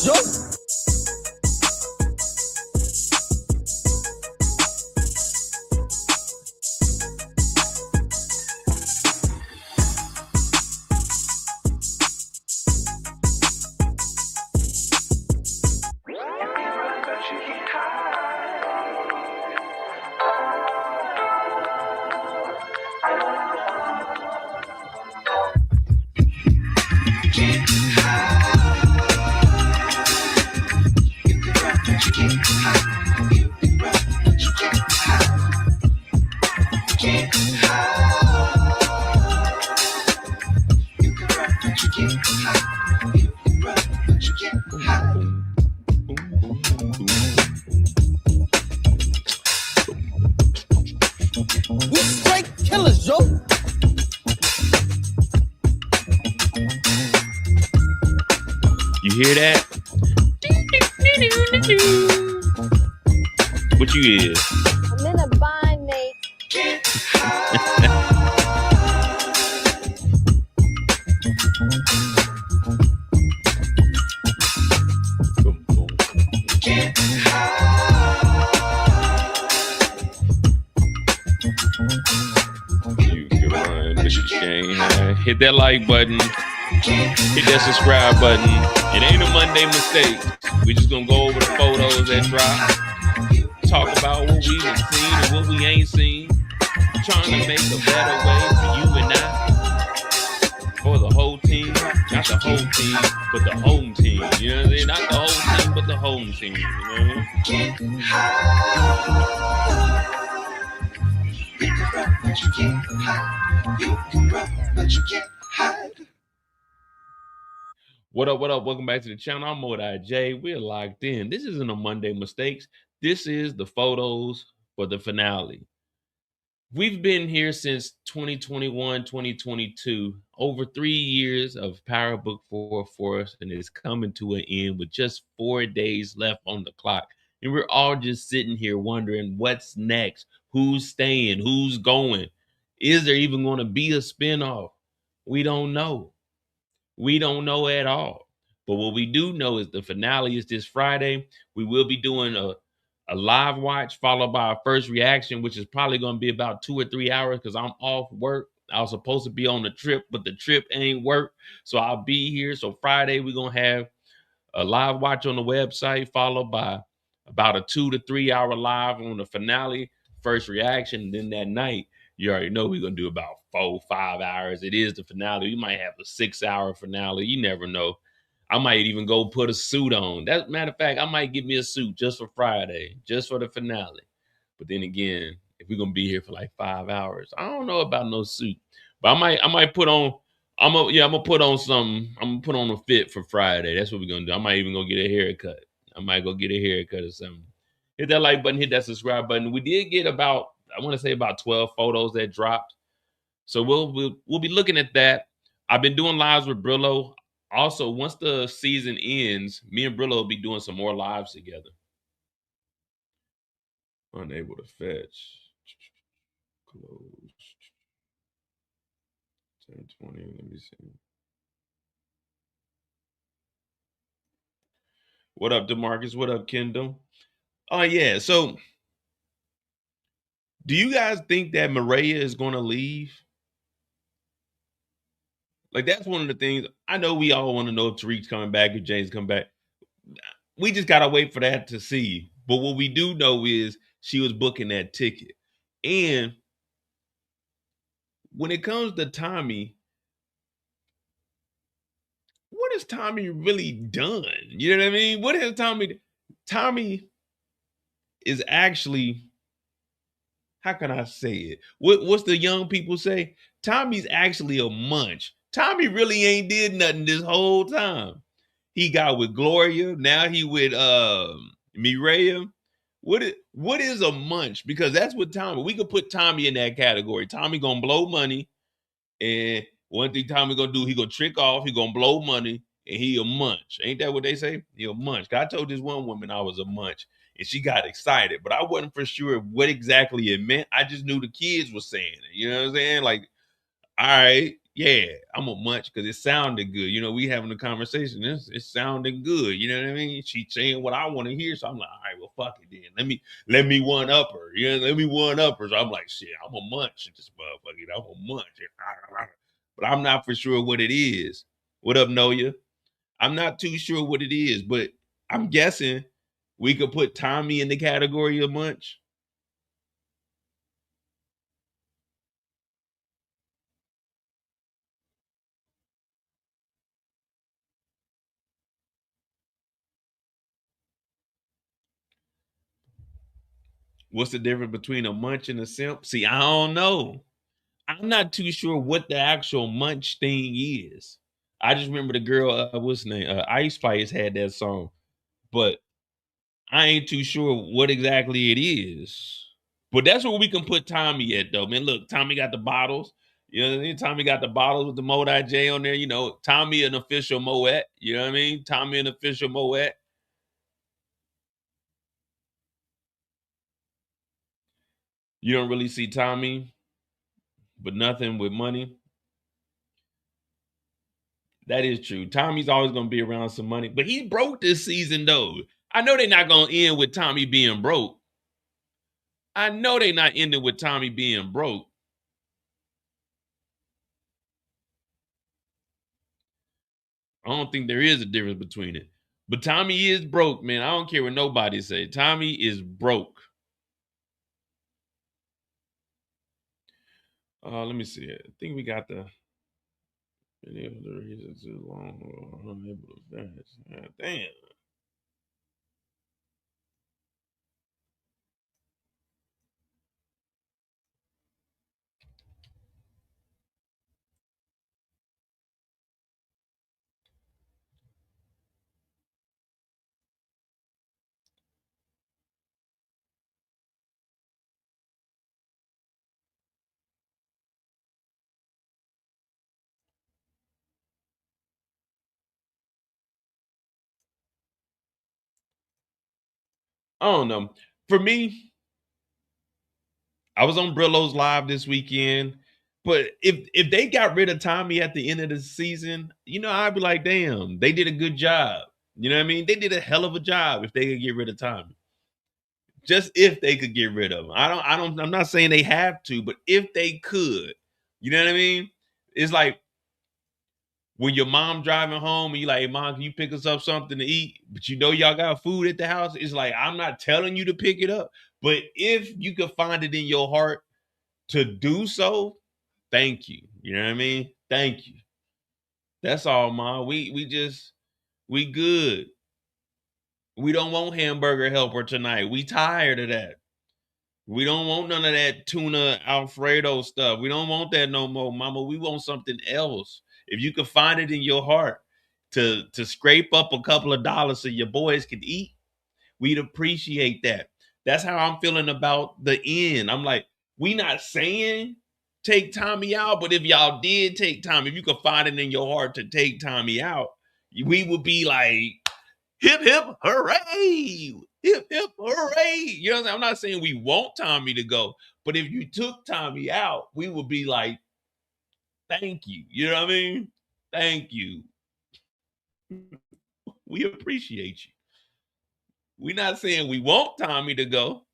yo. We straight killers, yo. You hear that? What you is? I'm in a bind, mate. Boom, boom. You can run, but you can't hide. Hit that like button. Hit that subscribe button. It ain't a Monday mistake. We just gonna go over the photos that drop. Talk about what we done seen and what we ain't seen. Trying to make a better way for you and I. For the whole team. Not the whole team, but the home team. You know what I'm saying? Not the whole team, but the home team. You know what I mean? You can run, but you can't hide. You can run, but you can't hide. What up, what up? Welcome back to the channel. I'm Modi J. We're locked in. This isn't a Monday Mistakes. This is the photos for the finale. We've been here since 2021, 2022. Over 3 years of Power Book 4 for us, and it's coming to an end with just 4 days left on the clock. And we're all just sitting here wondering what's next, who's staying, who's going. Is there even going to be a spinoff? We don't know. We don't know at all. But what we do know is the finale is this Friday. We will be doing a live watch followed by a first reaction, which is probably going to be about 2 or 3 hours because I'm off work. I was supposed to be on the trip, but the trip ain't work. So I'll be here. So Friday, we're going to have a live watch on the website followed by about a 2 to 3 hour live on the finale, first reaction. And then that night, you already know we're going to do about 4, 5 hours. It is the finale. We might have a 6-hour finale. You never know. I might even go put a suit on. That matter of fact, I might get me a suit just for Friday, just for the finale. But then again, if we're gonna be here for like 5 hours, I don't know about no suit. But I might put on. I'm gonna put on something. I'm gonna put on a fit for Friday. That's what we're gonna do. I might even go get a haircut. I might go get a haircut or something. Hit that like button. Hit that subscribe button. We did get about, I want to say about 12 photos that dropped. So we'll be looking at that. I've been doing lives with Brillo. Also, once the season ends, me and Brillo will be doing some more lives together. Unable to fetch. Close. 10:20. Let me see. What up, DeMarcus? What up, Kendall? Oh, yeah. So, do you guys think that Mireya is going to leave? Like, that's one of the things. I know we all want to know if Tariq's coming back, if James come back. We just got to wait for that to see. But what we do know is she was booking that ticket. And when it comes to Tommy, what has Tommy really done? You know what I mean? What has Tommy? Tommy is actually, how can I say it? What's the young people say? Tommy's actually a munch. Tommy really ain't did nothing this whole time. He got with Gloria. Now he with Mireya. What is a munch? Because that's what Tommy. We could put Tommy in that category. Tommy gonna blow money, and one thing Tommy gonna do, he gonna trick off. He gonna blow money, and he a munch. Ain't that what they say? He a munch. I told this one woman I was a munch, and she got excited, but I wasn't for sure what exactly it meant. I just knew the kids were saying it. You know what I'm saying? Like, all right, Yeah, I'm gonna munch because it sounded good. You know, we having a conversation. It's sounding good. You know what I mean? She saying what I want to hear, so I'm like, all right, well, fuck it then. Let me one up her. You know, let me one up her. So I'm like, shit, I'm gonna munch this motherfucker. I'm gonna munch it. But I'm not for sure what it is. What up, Noya? I'm not too sure what it is, but I'm guessing we could put Tommy in the category of munch. What's the difference between a munch and a simp? See, I don't know. I'm not too sure what the actual munch thing is. I just remember the girl, what's her name? Ice Spice had that song, but I ain't too sure what exactly it is. But that's where we can put Tommy at, though. Man, look, Tommy got the bottles. You know what I mean? Tommy got the bottles with the Modi J on there. You know, Tommy an official Moet. You know what I mean? Tommy an official Moet. You don't really see Tommy, but nothing with money. That is true. Tommy's always going to be around some money, but he broke this season, though. I know they're not going to end with Tommy being broke. I know they're not ending with Tommy being broke. I don't think there is a difference between it. But Tommy is broke, man. I don't care what nobody say. Tommy is broke. Let me see. I think we got the reason too long or unable to finish. Damn. I don't know. For me, I was on Brillo's live this weekend. But if they got rid of Tommy at the end of the season, you know, I'd be like, damn, they did a good job. You know what I mean? They did a hell of a job if they could get rid of Tommy. Just if they could get rid of him. I'm not saying they have to, but if they could, you know what I mean? It's like when your mom driving home and you like, hey, mom, can you pick us up something to eat? But you know y'all got food at the house. It's like, I'm not telling you to pick it up. But if you could find it in your heart to do so, thank you. You know what I mean? Thank you. That's all, mom. We good. We don't want hamburger helper tonight. We tired of that. We don't want none of that tuna Alfredo stuff. We don't want that no more, mama. We want something else. If you can find it in your heart to scrape up a couple of dollars so your boys can eat, we'd appreciate that. That's how I'm feeling about the end. I'm like, we not saying take Tommy out, but if y'all did take Tommy, if you could find it in your heart to take Tommy out, we would be like, hip hip hooray, hip hip hooray. You know what I'm saying? I'm not saying we want Tommy to go, but if you took Tommy out, we would be like, thank you. You know what I mean? Thank you. We appreciate you. We're not saying we want Tommy to go.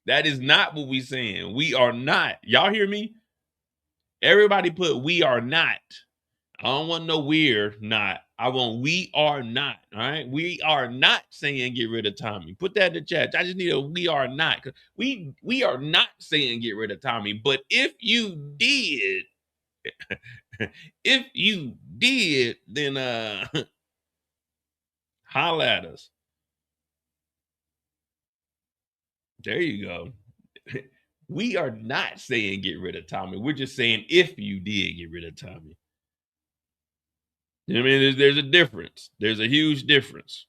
That is not what we're saying. We are not. Y'all hear me? Everybody put we are not. I don't want no we're not. I want we are not. All right. We are not saying get rid of Tommy. Put that in the chat. I just need a we are not. We are not saying get rid of Tommy. But if you did, if you did, then holla at us. There you go. We are not saying get rid of Tommy. We're just saying if you did get rid of Tommy. You know what I mean? There's a difference. There's a huge difference.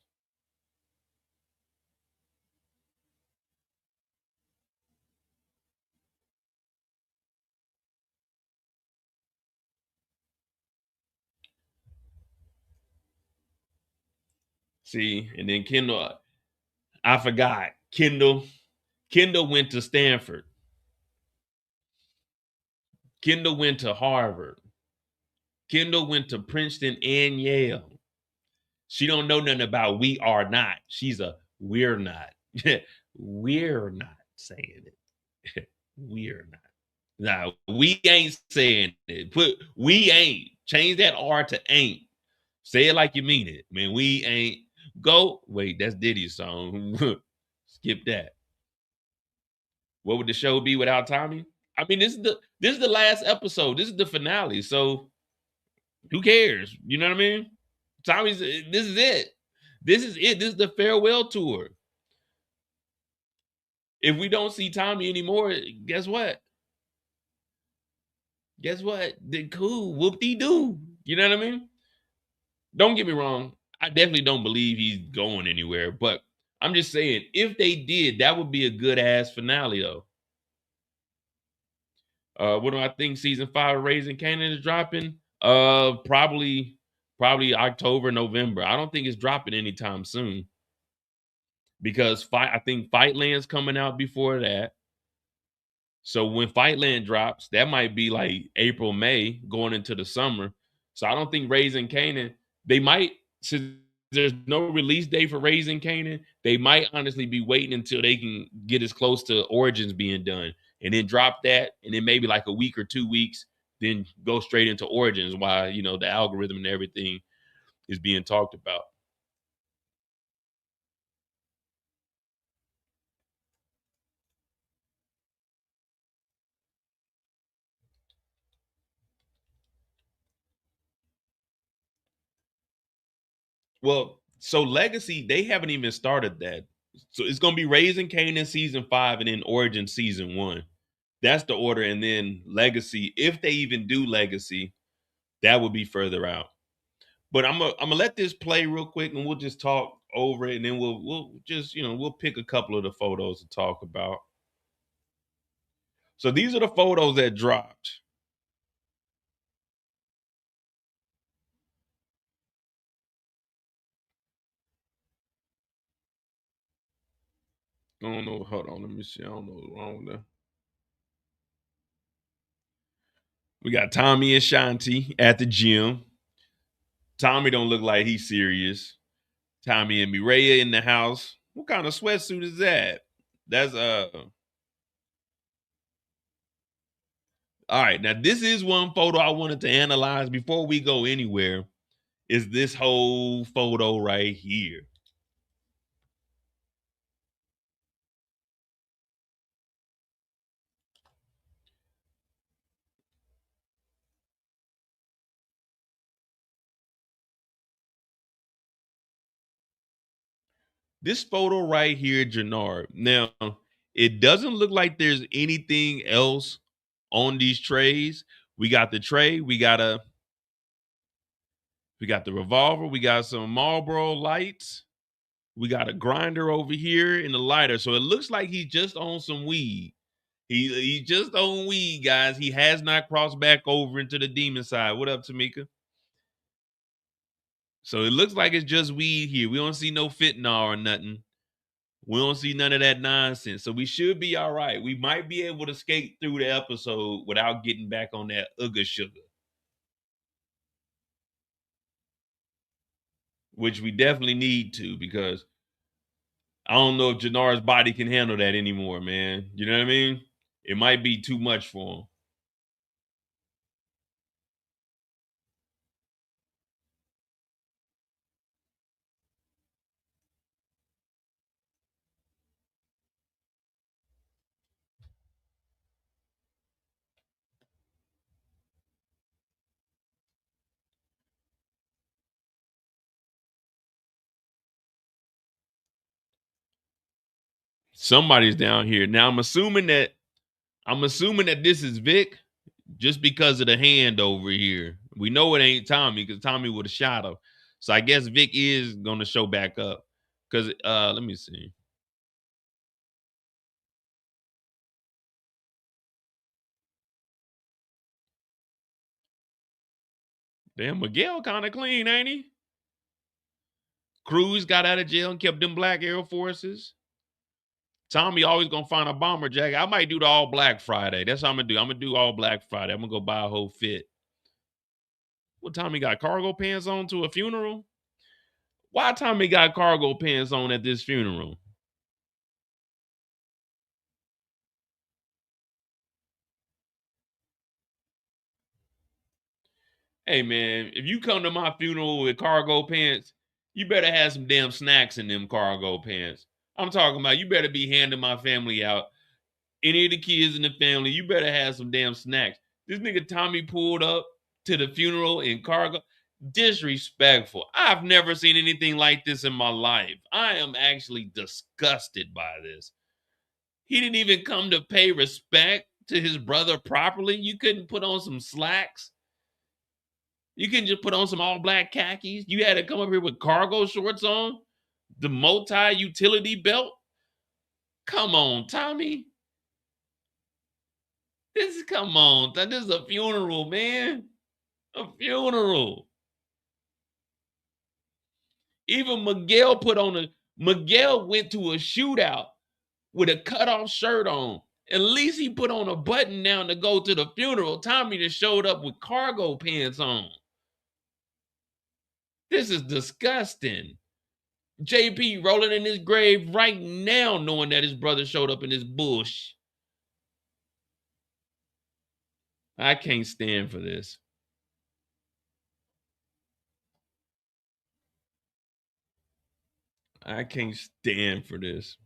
See, and then Kendall, I forgot. Kendall went to Stanford. Kendall went to Harvard. Kendall went to Princeton and Yale. She don't know nothing about we are not. She's a we're not. We're not saying it. We're not. Now, we ain't saying it. Put we ain't. Change that R to ain't. Say it like you mean it. Man, we ain't. Go. Wait, that's Diddy's song. Skip that. What would the show be without Tommy? I mean, this is the last episode. This is the finale. So who cares? You know what I mean? Tommy's this is it. This is it. This is the farewell tour. If we don't see Tommy anymore, guess what? Guess what? Then cool, whoop-de-doo. You know what I mean? Don't get me wrong. I definitely don't believe he's going anywhere, but I'm just saying, if they did, that would be a good ass finale, though. What do I think season 5 of Raising Kanan is dropping? Probably October, November. I don't think it's dropping anytime soon because I think Fightland's coming out before that. So when Fightland drops, that might be like April, May, going into the summer. So I don't think Raising Kanan, they might, since there's no release date for Raising Kanan, they might honestly be waiting until they can get as close to Origins being done and then drop that. And then maybe like a week or 2 weeks, then go straight into Origins while, you know, the algorithm and everything is being talked about. Well, so Legacy, they haven't even started that. So it's gonna be Raising Kanan season 5 and then Origin season 1. That's the order. And then Legacy, if they even do Legacy, that would be further out. But I'm gonna let this play real quick and we'll just talk over it and then we'll just, you know, we'll pick a couple of the photos to talk about. So these are the photos that dropped. I don't know. Hold on. Let me see. I don't know what's wrong there. We got Tommy and Shanti at the gym. Tommy don't look like he's serious. Tommy and Mireya in the house. What kind of sweatsuit is that? That's all right. Now this is one photo I wanted to analyze before we go anywhere. Is this whole photo right here? This photo right here, Jenard. Now, it doesn't look like there's anything else on these trays. We got the tray, we got the revolver, we got some Marlboro lights, we got a grinder over here and a lighter. So it looks like he's just on some weed. He just on weed, guys. He has not crossed back over into the demon side. What up, Tamika? So it looks like it's just weed here. We don't see no fentanyl or nothing. We don't see none of that nonsense. So we should be all right. We might be able to skate through the episode without getting back on that Ugga sugar. Which we definitely need to, because I don't know if Jenard's body can handle that anymore, man. You know what I mean? It might be too much for him. Somebody's down here. Now I'm assuming that this is Vic just because of the hand over here. We know it ain't Tommy because Tommy would have shot him. So I guess Vic is gonna show back up. Cause let me see. Damn, Miguel kind of clean, ain't he? Cruz got out of jail and kept them black Air Forces. Tommy always gonna find a bomber jacket. I might do the all black Friday. That's what I'm gonna do. I'm gonna do all black Friday. I'm gonna go buy a whole fit. What Tommy got cargo pants on to a funeral? Why Tommy got cargo pants on at this funeral? Hey man, if you come to my funeral with cargo pants, you better have some damn snacks in them cargo pants. I'm talking about you better be handing my family out. Any of the kids in the family, you better have some damn snacks. This nigga Tommy pulled up to the funeral in cargo. Disrespectful. I've never seen anything like this in my life. I am actually disgusted by this. He didn't even come to pay respect to his brother properly. You couldn't put on some slacks. You couldn't just put on some all black khakis. You had to come up here with cargo shorts on, the multi-utility belt. Come on, Tommy. Come on. This is a funeral, man. A funeral. Even Miguel Miguel went to a shootout with a cutoff shirt on. At least he put on a button down to go to the funeral. Tommy just showed up with cargo pants on. This is disgusting. JP rolling in his grave right now knowing that his brother showed up in this bush. I can't stand for this. I can't stand for this.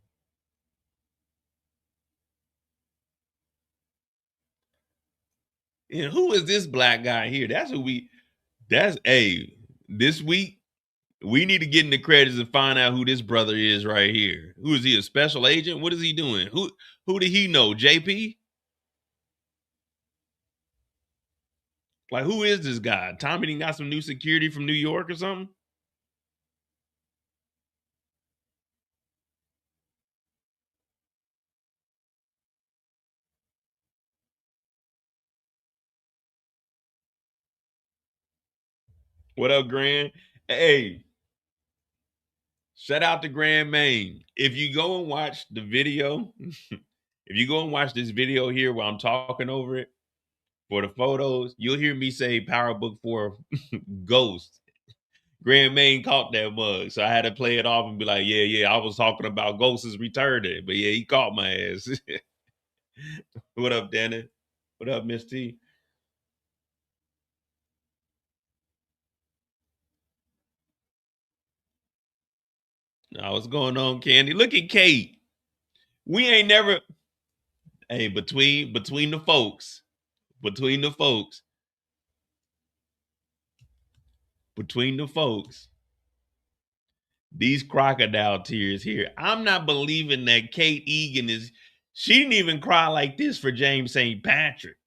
And who is this black guy here? This week, we need to get in the credits and find out who this brother is right here. Who is he, a special agent? What is he doing? Who did he know? JP? Like, who is this guy? Tommy done got some new security from New York or something? What up, Grand? Hey, shout out to Grand Main. If you go and watch the video, if you go and watch this video here while I'm talking over it for the photos, you'll hear me say Power Book IV Ghost. Grand Main caught that mug, so I had to play it off and be like, yeah, I was talking about Ghost's return it, but yeah, he caught my ass. What up, Danny? What up, Miss T? Now, what's going on, Candy? Look at Kate. We ain't never. Hey, between the folks, between the folks, between the folks, these crocodile tears here. I'm not believing that Kate Egan is. She didn't even cry like this for James St. Patrick.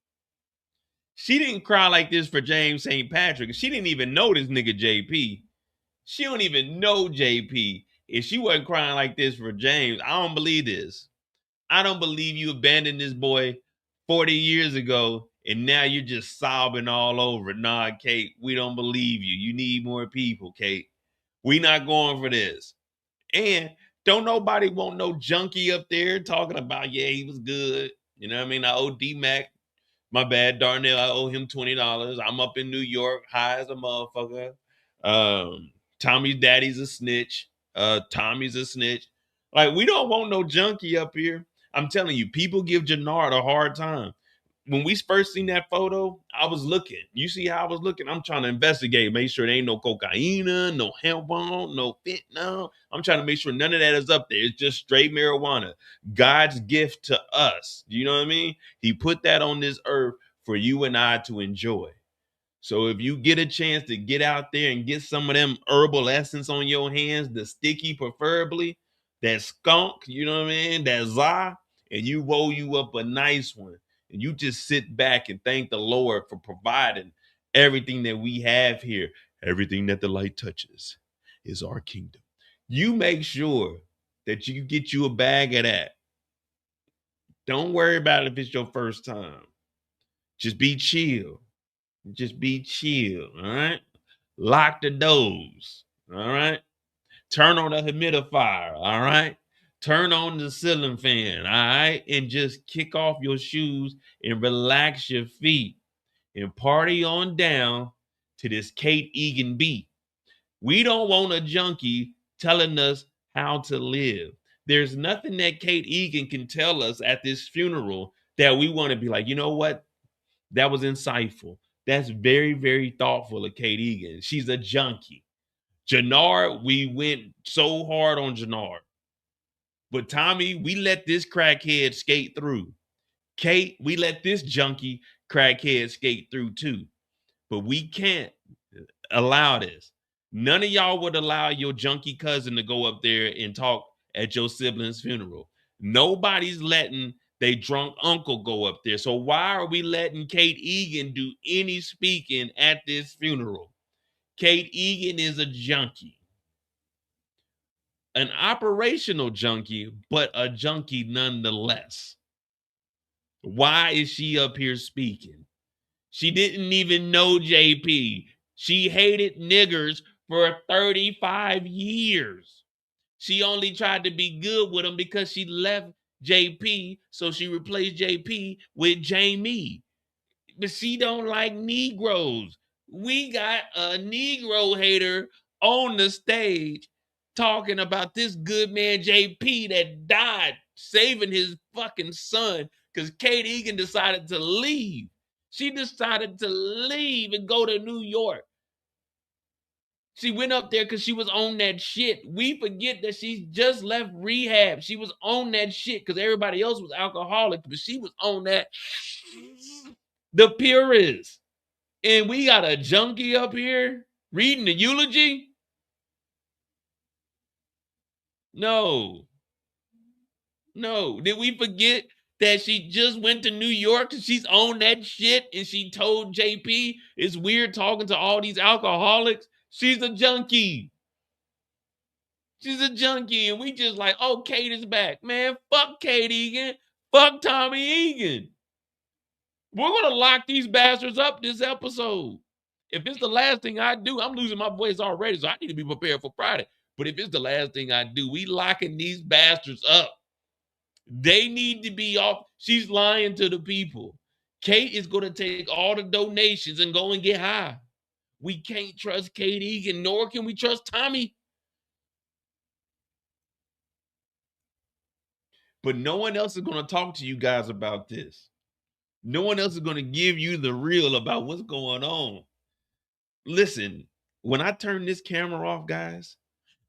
She didn't cry like this for James St. Patrick. She didn't even know this nigga JP. She don't even know JP. If she wasn't crying like this for James, I don't believe this. I don't believe you abandoned this boy 40 years ago and now you're just sobbing all over it. Nah, Kate, we don't believe you. You need more people, Kate. We not going for this. And don't nobody want no junkie up there talking about, yeah, he was good. You know what I mean? I owe D-Mac. My bad, Darnell. I owe him $20. I'm up in New York, high as a motherfucker. Tommy's daddy's a snitch. Tommy's a snitch. Like, we don't want no junkie up here. I'm telling you, people give Jenard a hard time. When we first seen that photo, I was looking. You see how I was looking? I'm trying to investigate, make sure there ain't no cocaine, no hemp on, no fentanyl. I'm trying to make sure none of that is up there. It's just straight marijuana. God's gift to us. You know what I mean? He put that on this earth for you and I to enjoy. So if you get a chance to get out there and get some of them herbal essence on your hands, the sticky preferably, that skunk, you know what I mean? That za, and you roll you up a nice one. And you just sit back and thank the Lord for providing everything that we have here. Everything that the light touches is our kingdom. You make sure that you get you a bag of that. Don't worry about it if it's your first time. Just be chill. Just be chill, all right? Lock the doors, all right? Turn on the humidifier, all right? turn on the ceiling fan, all right? And just kick off your shoes and relax your feet and party on down to this Kate Egan beat. We don't want a junkie telling us how to live. There's nothing that Kate Egan can tell us at this funeral that we want to be like, you know what? That was insightful. That's very, very thoughtful of Kate Egan. She's a junkie. Jenard, we went so hard on Jenard. But Tommy, we let this crackhead skate through. Kate, we let this junkie crackhead skate through too. But we can't allow this. None of y'all would allow your junkie cousin to go up there and talk at your sibling's funeral. Nobody's letting they drunk uncle go up there. So why are we letting Kate Egan do any speaking at this funeral? Kate Egan is a junkie. An operational junkie, but a junkie nonetheless. Why is she up here speaking? She didn't even know JP. She hated niggers for 35 years. She only tried to be good with him because she left JP, so she replaced JP with Jamie. But she don't like Negroes. We got a Negro hater on the stage talking about this good man JP that died saving his fucking son because Kate Egan decided to leave. She decided to leave and go to New York. She went up there because she was on that shit. We forget that she just left rehab. She was on that shit because everybody else was alcoholic, but she was on that. The purist. And we got a junkie up here reading the eulogy? No. Did we forget that she just went to New York and she's on that shit and she told JP it's weird talking to all these alcoholics? She's a junkie. She's a junkie. And we just like, oh, Kate is back. Man, fuck Kate Egan. Fuck Tommy Egan. We're going to lock these bastards up this episode. If it's the last thing I do, I'm losing my voice already, so I need to be prepared for Friday. But if it's the last thing I do, we locking these bastards up. They need to be off. She's lying to the people. Kate is going to take all the donations and go and get high. We can't trust Kate Egan, nor can we trust Tommy. But no one else is going to talk to you guys about this. No one else is going to give you the real about what's going on. Listen, when I turn this camera off, guys,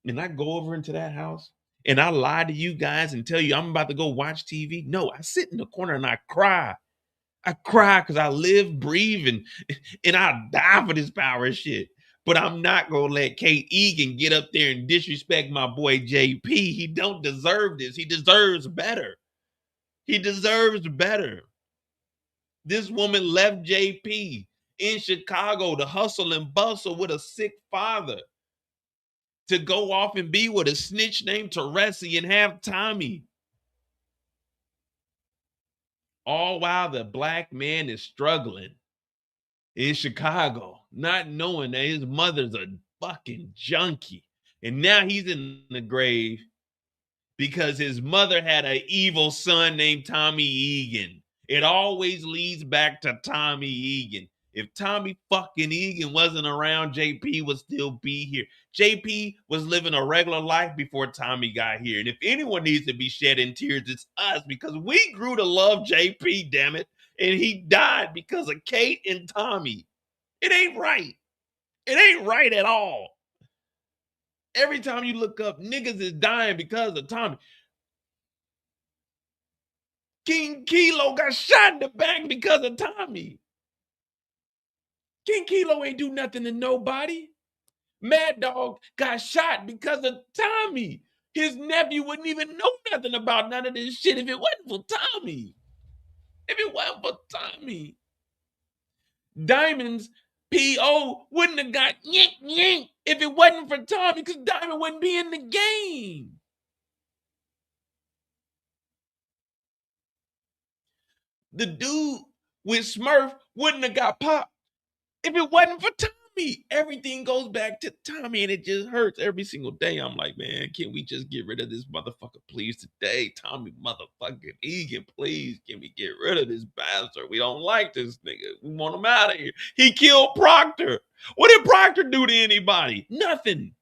and I go over into that house and I lie to you guys and tell you I'm about to go watch TV, no, I sit in the corner and I cry. I cry because I live, breathe, and I die for this power shit. But I'm not going to let Kate Egan get up there and disrespect my boy JP. He don't deserve this. He deserves better. He deserves better. This woman left JP in Chicago to hustle and bustle with a sick father to go off and be with a snitch named Teresi and have Tommy. All while the black man is struggling in Chicago, not knowing that his mother's a fucking junkie. And now he's in the grave because his mother had an evil son named Tommy Egan. It always leads back to Tommy Egan. If Tommy fucking Egan wasn't around, JP would still be here. JP was living a regular life before Tommy got here. And if anyone needs to be shedding tears, it's us because we grew to love JP, damn it. And he died because of Kate and Tommy. It ain't right. It ain't right at all. Every time you look up, niggas is dying because of Tommy. King Kilo got shot in the back because of Tommy. King Kilo ain't do nothing to nobody. Mad Dog got shot because of Tommy. His nephew wouldn't even know nothing about none of this shit if it wasn't for Tommy. If it wasn't for Tommy. Diamond's P.O. wouldn't have got yank if it wasn't for Tommy because Diamond wouldn't be in the game. The dude with Smurf wouldn't have got popped if it wasn't for Tommy. Everything goes back to Tommy, and it just hurts every single day. I'm like, man, can we just get rid of this motherfucker, please, today? Tommy motherfucking Egan, please, can we get rid of this bastard? We don't like this nigga. We want him out of here. He killed Proctor. What did Proctor do to anybody? Nothing.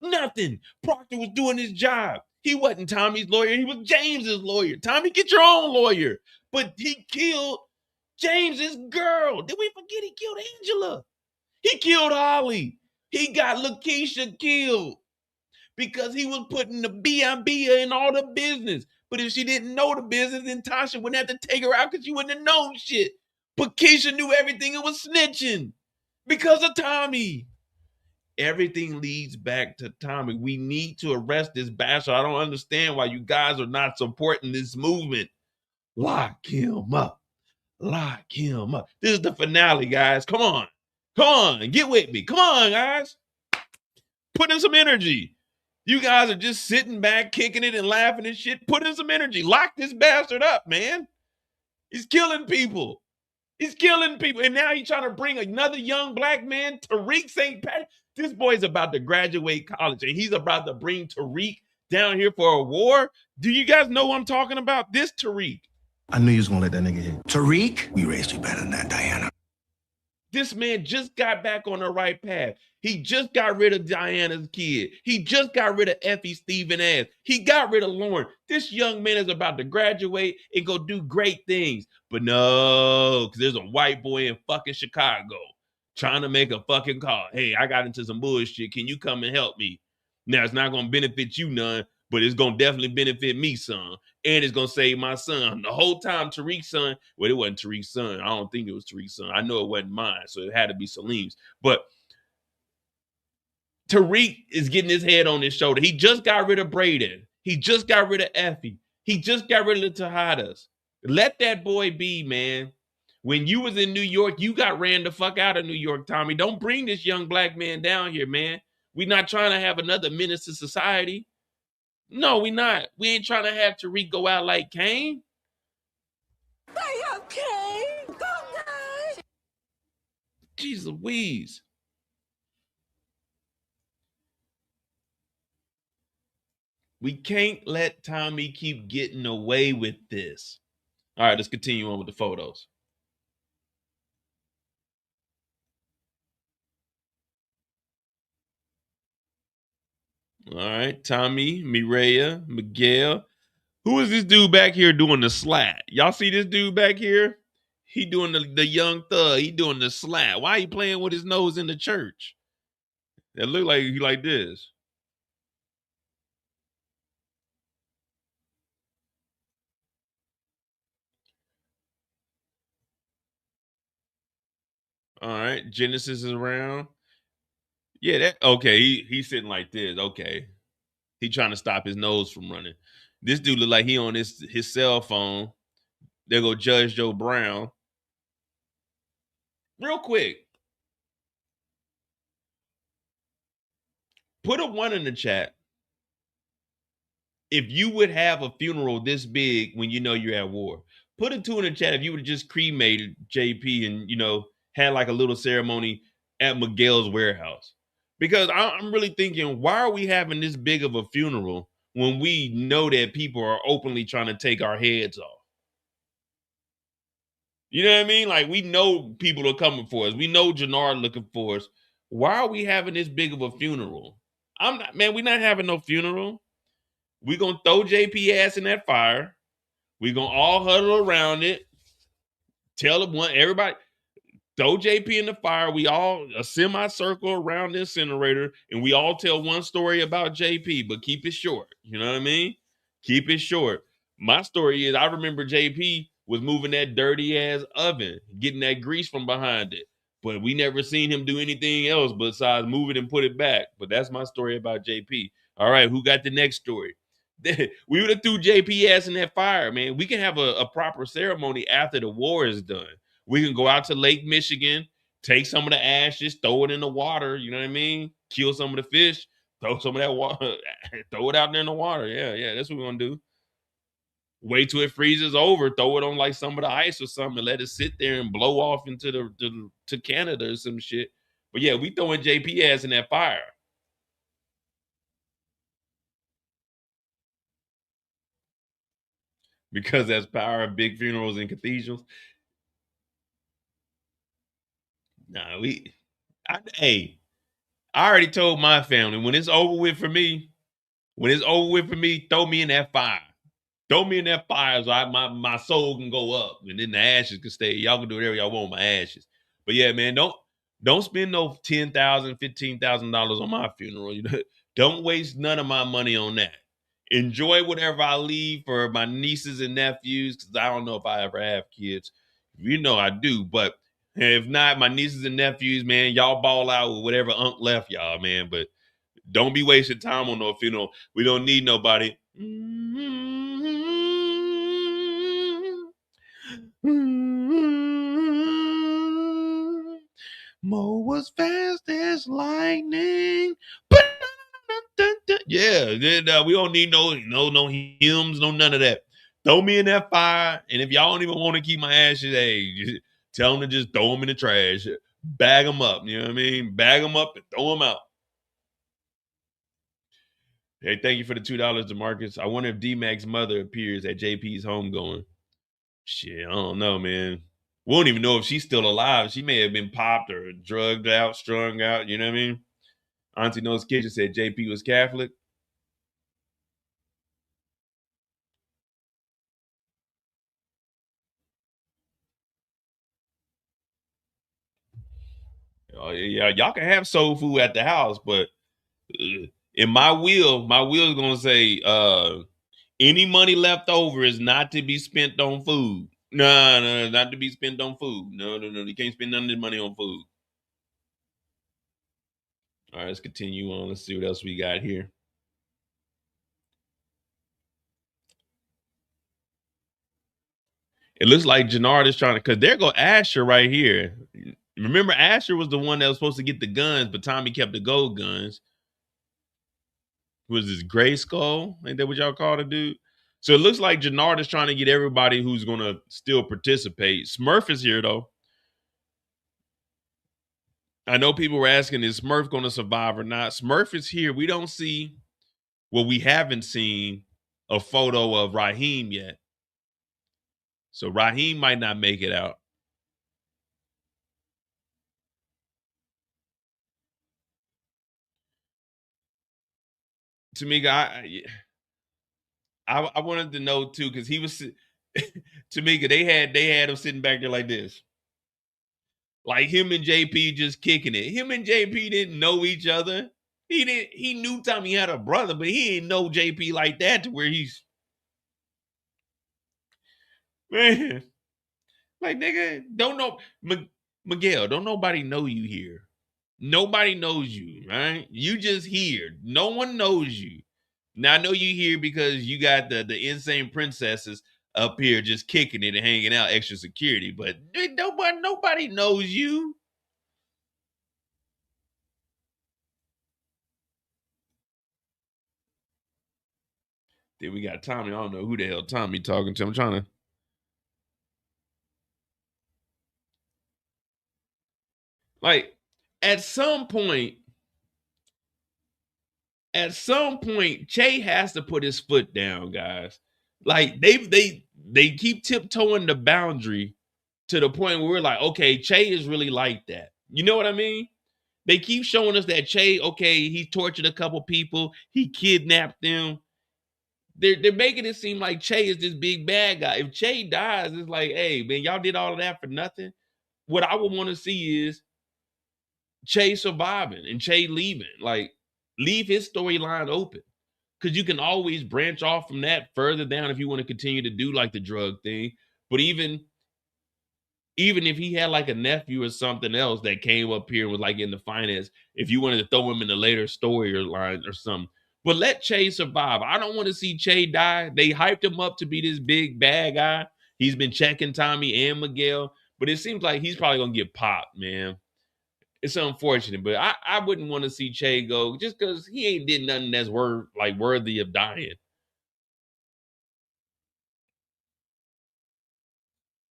Nothing. Proctor was doing his job. He wasn't Tommy's lawyer. He was James's lawyer. Tommy, get your own lawyer. But he killed James's girl. Did we forget he killed Angela? He killed Holly. He got Lakeisha killed because he was putting the B.I.B. in all the business. But if she didn't know the business, then Tasha wouldn't have to take her out because she wouldn't have known shit. But Keisha knew everything and was snitching because of Tommy. Everything leads back to Tommy. We need to arrest this bastard. I don't understand why you guys are not supporting this movement. Lock him up. Lock him up. This is the finale, guys. Come on. Come on. Get with me. Come on, guys. Put in some energy. You guys are just sitting back, kicking it and laughing and shit. Put in some energy. Lock this bastard up, man. He's killing people. He's killing people. And now he's trying to bring another young black man, Tariq St. Patrick. This boy's about to graduate college, and he's about to bring Tariq down here for a war. Do you guys know what I'm talking about? This Tariq. I knew you was going to let that nigga hit. Tariq? We raised you better than that, Diana. This man just got back on the right path. He just got rid of Diana's kid. He just got rid of Effie Stephen ass. He got rid of Lauren. This young man is about to graduate and go do great things. But no, because there's a white boy in fucking Chicago trying to make a fucking call. Hey, I got into some bullshit. Can you come and help me? Now, it's not going to benefit you none, but it's going to definitely benefit me, son. And it's going to save my son. The whole time, Tariq's son, well, it wasn't Tariq's son. I don't think it was Tariq's son. I know it wasn't mine, so it had to be Salim's. But Tariq is getting his head on his shoulder. He just got rid of Braden. He just got rid of Effie. He just got rid of the Tejadas. Let that boy be, man. When you was in New York, you got ran the fuck out of New York, Tommy. Don't bring this young black man down here, man. We're not trying to have another menace to society. No, we not. We ain't trying to have Tariq go out like Kane. Stay up, Kane. Don't die. Jeez Louise. We can't let Tommy keep getting away with this. All right, let's continue on with the photos. All right, Tommy, Mireya, Miguel. Who is this dude back here doing the slat? Y'all see this dude back here? He doing the young thug. He doing the slat. Why he playing with his nose in the church? It look like he like this. All right, Genesis is around. Yeah, that okay. He's sitting like this. Okay, he trying to stop his nose from running. This dude look like he on his cell phone. There go Judge Joe Brown. Real quick, put a 1 in the chat if you would have a funeral this big when you know you're at war. Put a 2 in the chat if you would have just cremated JP and had like a little ceremony at Miguel's warehouse. Because I'm really thinking, why are we having this big of a funeral when we know that people are openly trying to take our heads off? You know what I mean? Like, we know people are coming for us. We know Jenard looking for us. Why are we having this big of a funeral? We're not having no funeral. We're going to throw JP ass in that fire. We're going to all huddle around it. Tell everybody, throw JP in the fire. We all a semicircle around the incinerator, and we all tell one story about JP, but keep it short. You know what I mean? Keep it short. My story is I remember JP was moving that dirty ass oven, getting that grease from behind it. But we never seen him do anything else besides move it and put it back. But that's my story about JP. All right, who got the next story? We would have threw JP ass in that fire, man. We can have a proper ceremony after the war is done. We can go out to Lake Michigan, take some of the ashes, throw it in the water, you know what I mean? Kill some of the fish, throw some of that water, throw it out there in the water. Yeah, that's what we're going to do. Wait till it freezes over, throw it on like some of the ice or something, and let it sit there and blow off into to Canada or some shit. But yeah, we throwing JP ass in that fire. Because that's power of big funerals and cathedrals. Nah, hey, I already told my family when it's over with for me, throw me in that fire. Throw me in that fire so my soul can go up and then the ashes can stay. Y'all can do whatever y'all want with my ashes. But yeah, man, don't spend no $10,000, $15,000 on my funeral. You know, don't waste none of my money on that. Enjoy whatever I leave for my nieces and nephews, because I don't know if I ever have kids. You know I do, but if not, my nieces and nephews, man, y'all ball out with whatever Unc left y'all, man. But don't be wasting time on no funeral. We don't need nobody. Mo was fast as lightning. Yeah, we don't need no hymns, no none of that. Throw me in that fire, and if y'all don't even want to keep my ashes, hey, just tell them to just throw them in the trash, bag them up. You know what I mean? Bag them up and throw them out. Hey, thank you for the $2, DeMarcus. I wonder if D-Mac's mother appears at JP's homegoing. Shit, I don't know, man. We don't even know if she's still alive. She may have been popped or drugged out, strung out. You know what I mean? Auntie Knows Kitchen said JP was Catholic. Oh, yeah, y'all can have soul food at the house, but in my will is gonna say any money left over is not to be spent on food. No, not to be spent on food. No. You can't spend none of this money on food. All right, let's continue on. Let's see what else we got here. It looks like Jenard is trying to, because there go Asher right here. Remember, Asher was the one that was supposed to get the guns, but Tommy kept the gold guns. Was this Gray Skull? Ain't that what y'all call the dude? So it looks like Jenard is trying to get everybody who's going to still participate. Smurf is here, though. I know people were asking, is Smurf going to survive or not? Smurf is here. We don't see, well, we haven't seen a photo of Raheem yet. So Raheem might not make it out. Tamika, I wanted to know too, because he was Tamika, they had him sitting back there like this. Like him and JP just kicking it. Him and JP didn't know each other. He knew Tommy had a brother, but he didn't know JP like that to where he's, man. Like, nigga, don't know Miguel, don't nobody know you here. Nobody knows you, right? You just here. No one knows you. Now I know you here because you got the insane princesses up here just kicking it and hanging out, extra security, but nobody knows you. Then we got Tommy. I don't know who the hell Tommy talking to. I'm trying to. Like, at some point, Che has to put his foot down, guys. Like they keep tiptoeing the boundary to the point where we're like, okay, Che is really like that. You know what I mean? They keep showing us that Che, okay, he tortured a couple people, he kidnapped them. They're making it seem like Che is this big bad guy. If Che dies, it's like, hey, man, y'all did all of that for nothing. What I would want to see is Che surviving and Che leaving. Like, leave his storyline open. Because you can always branch off from that further down if you want to continue to do like the drug thing. But even if he had like a nephew or something else that came up here and was like in the finance, if you wanted to throw him in the later story or line or something. But let Che survive. I don't want to see Che die. They hyped him up to be this big bad guy. He's been checking Tommy and Miguel, but it seems like he's probably gonna get popped, man. It's unfortunate, but I wouldn't want to see Che go just because he ain't did nothing that's worthy of dying.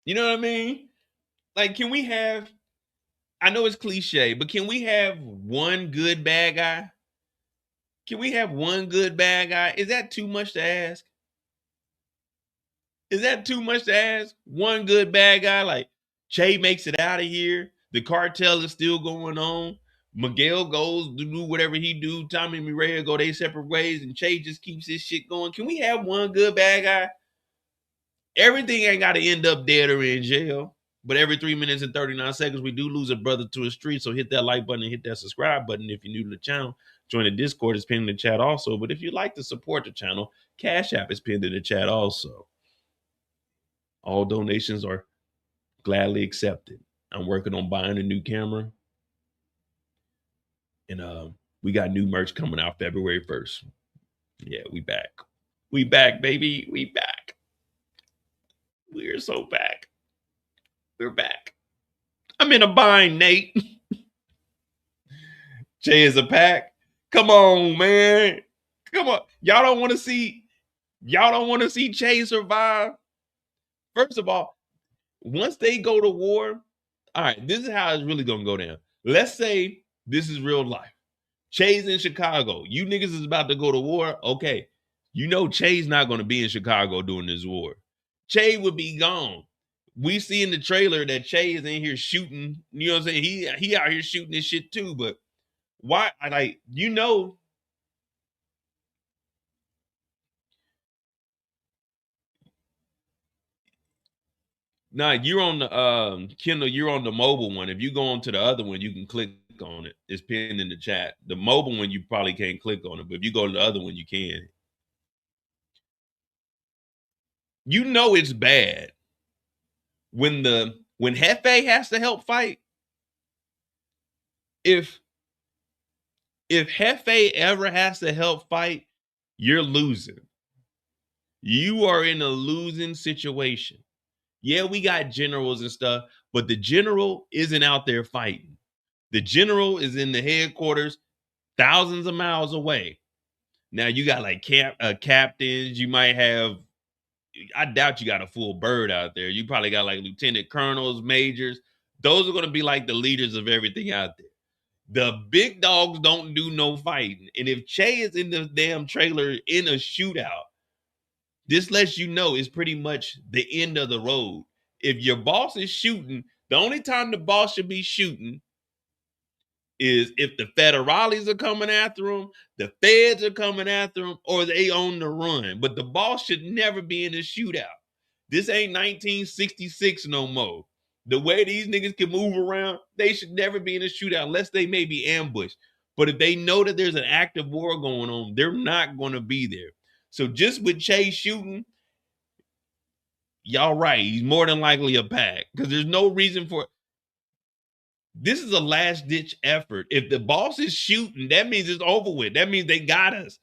You know what I mean? Like, can we have I know it's cliche, but can we have one good bad guy? Can we have one good bad guy? Is that too much to ask? Is that too much to ask? One good bad guy, like Che makes it out of here. The cartel is still going on. Miguel goes to do whatever he do. Tommy and Mireya go their separate ways, and Che just keeps his shit going. Can we have one good bad guy? Everything ain't got to end up dead or in jail. But every 3 minutes and 39 seconds, we do lose a brother to a street. So hit that like button and hit that subscribe button if you're new to the channel. Join the Discord, it's pinned in the chat also. But if you'd like to support the channel, Cash App is pinned in the chat also. All donations are gladly accepted. I'm working on buying a new camera. And we got new merch coming out February 1st. Yeah, we back. We back, baby. We back. We're so back. We're back. I'm in a bind, Nate. Che is a pack. Come on, man. Come on. Y'all don't want to see Che survive. First of all, once they go to war, all right, this is how it's really gonna go down. Let's say this is real life. Che's in Chicago. You niggas is about to go to war. Okay. You know Che's not gonna be in Chicago during this war. Che would be gone. We see in the trailer that Che is in here shooting. You know what I'm saying? He out here shooting this shit too. But why? Nah, you're on the Kindle. You're on the mobile one. If you go on to the other one, you can click on it. It's pinned in the chat. The mobile one, you probably can't click on it, but if you go to the other one, you can. You know it's bad when Jefe has to help fight. If Jefe ever has to help fight, you're losing. You are in a losing situation. Yeah, we got generals and stuff, but the general isn't out there fighting. The general is in the headquarters thousands of miles away. Now you got like captains. You might have, I doubt you got a full bird out there. You probably got like lieutenant colonels, majors. Those are going to be like the leaders of everything out there. The big dogs don't do no fighting. And if Che is in the damn trailer in a shootout, this lets you know it's pretty much the end of the road. If your boss is shooting, the only time the boss should be shooting is if the federales are coming after him, the feds are coming after him, or they on the run. But the boss should never be in a shootout. This ain't 1966 no more. The way these niggas can move around, they should never be in a shootout unless they may be ambushed. But if they know that there's an active war going on, they're not going to be there. So just with Che shooting, y'all right. He's more than likely a pack because there's no reason for it. This is a last ditch effort. If the boss is shooting, that means it's over with. That means they got us.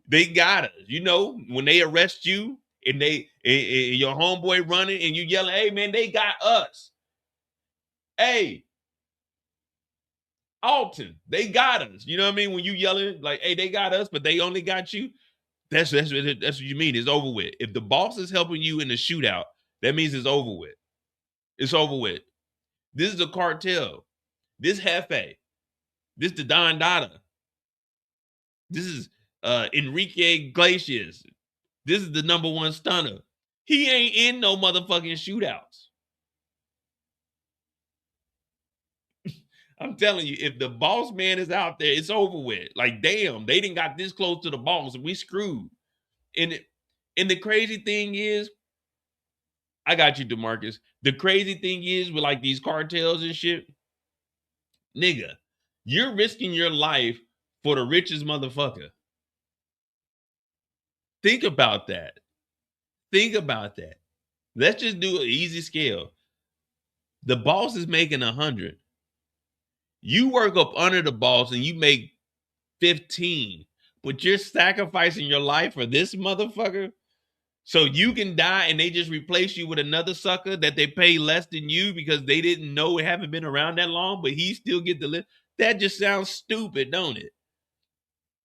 They got us. You know, when they arrest you and your homeboy running and you yelling, hey man, they got us. Hey, Alton, they got us. You know what I mean? When you yelling like, hey, they got us, but they only got you. That's what you mean. It's over with. If the boss is helping you in the shootout, that means it's over with. It's over with. This is a cartel. This Jefe. This the Don Dada. This is Enrique Iglesias. This is the #1 stunner. He ain't in no motherfucking shootouts. I'm telling you, if the boss man is out there, it's over with. Like, damn, they didn't got this close to the boss and we screwed. And the crazy thing is, I got you, DeMarcus. The crazy thing is with like these cartels and shit, nigga, you're risking your life for the richest motherfucker. Think about that. Think about that. Let's just do an easy scale. The boss is making 100. You work up under the boss and you make 15, but you're sacrificing your life for this motherfucker so you can die and they just replace you with another sucker that they pay less than you because they didn't know it haven't been around that long, but he still get the live. That just sounds stupid, don't it?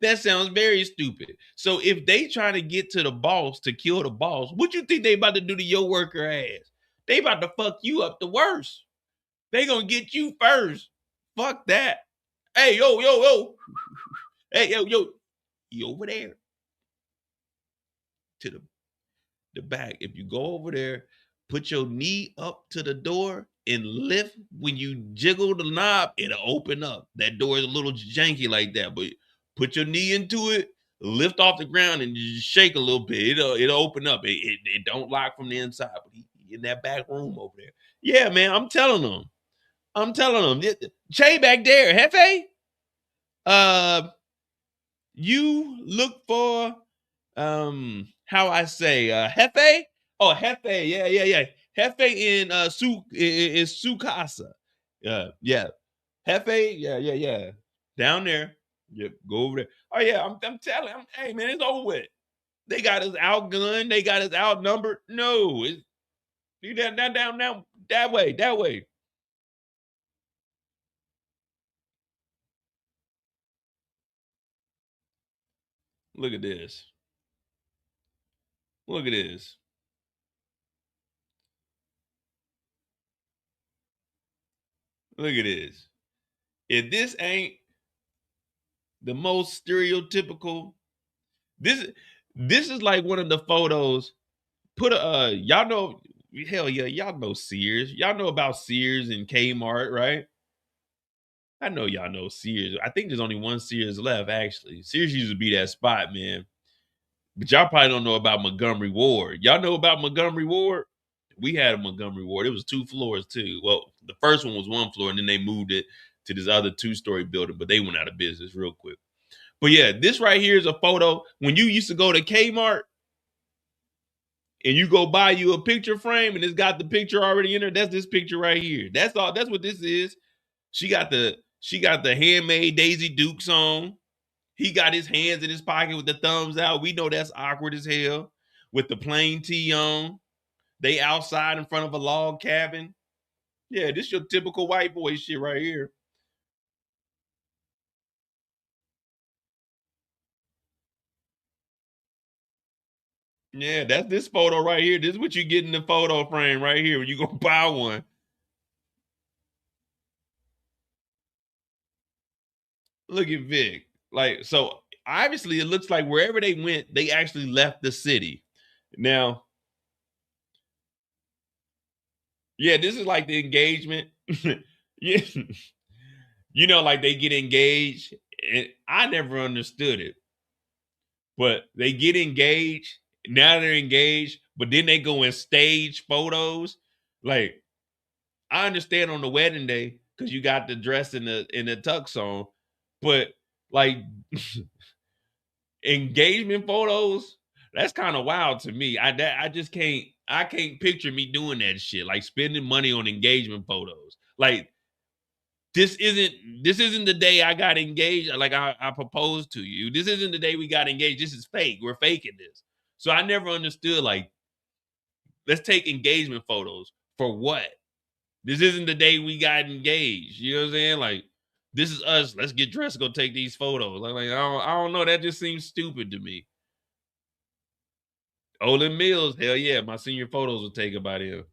That sounds very stupid. So if they try to get to the boss to kill the boss, what you think they about to do to your worker ass? They about to fuck you up the worst. They gonna get you first. Fuck that. Hey, yo. Hey, yo. You over there to the back. If you go over there, put your knee up to the door and lift. When you jiggle the knob, it'll open up. That door is a little janky like that, but put your knee into it, lift off the ground, and just shake a little bit. It'll open up. It don't lock from the inside, but he in that back room over there. Yeah, man, I'm telling them. Che back there, Hefe. You look for how I say Hefe? Oh, Hefe, yeah. Hefe in su casa. Yeah. Hefe, yeah. Down there. Yep, go over there. Oh yeah, I'm telling him, hey man, it's over with. They got us outgunned, they got us outnumbered. No, it's down, that way. Look at this. Look at this. Look at this. If this ain't the most stereotypical, this is like one of the photos. Put a y'all know, hell yeah, y'all know Sears. Y'all know about Sears and Kmart, right? I know y'all know Sears. I think there's only one Sears left, actually. Sears used to be that spot, man. But y'all probably don't know about Montgomery Ward. Y'all know about Montgomery Ward? We had a Montgomery Ward. It was 2 floors too. Well, the first one was 1 floor, and then they moved it to this other 2-story building, but they went out of business real quick. But yeah, this right here is a photo. When you used to go to Kmart and you go buy you a picture frame and it's got the picture already in there, that's this picture right here. That's all. That's what this is. She got the handmade Daisy Dukes on. He got his hands in his pocket with the thumbs out. We know that's awkward as hell. With the plain tee on. They outside in front of a log cabin. Yeah, this your typical white boy shit right here. Yeah, that's this photo right here. This is what you get in the photo frame right here when you gonna buy one. Look at Vic. Like, so obviously it looks like wherever they went, they actually left the city. Now, yeah, this is like the engagement. Yeah. You know, like they get engaged. And I never understood it. But they get engaged. Now they're engaged, but then they go and stage photos. Like, I understand on the wedding day because you got the dress in the tux on, but like engagement photos, that's kind of wild to me. I just can't. I can't picture me doing that shit. Like spending money on engagement photos. Like this isn't the day I got engaged. Like I proposed to you. This isn't the day we got engaged. This is fake. We're faking this. So I never understood. Like, let's take engagement photos for what? This isn't the day we got engaged. You know what I'm saying? Like, this is us. Let's get dressed, go take these photos. Like I don't know. That just seems stupid to me. Olin Mills, hell yeah, my senior photos were taken by them.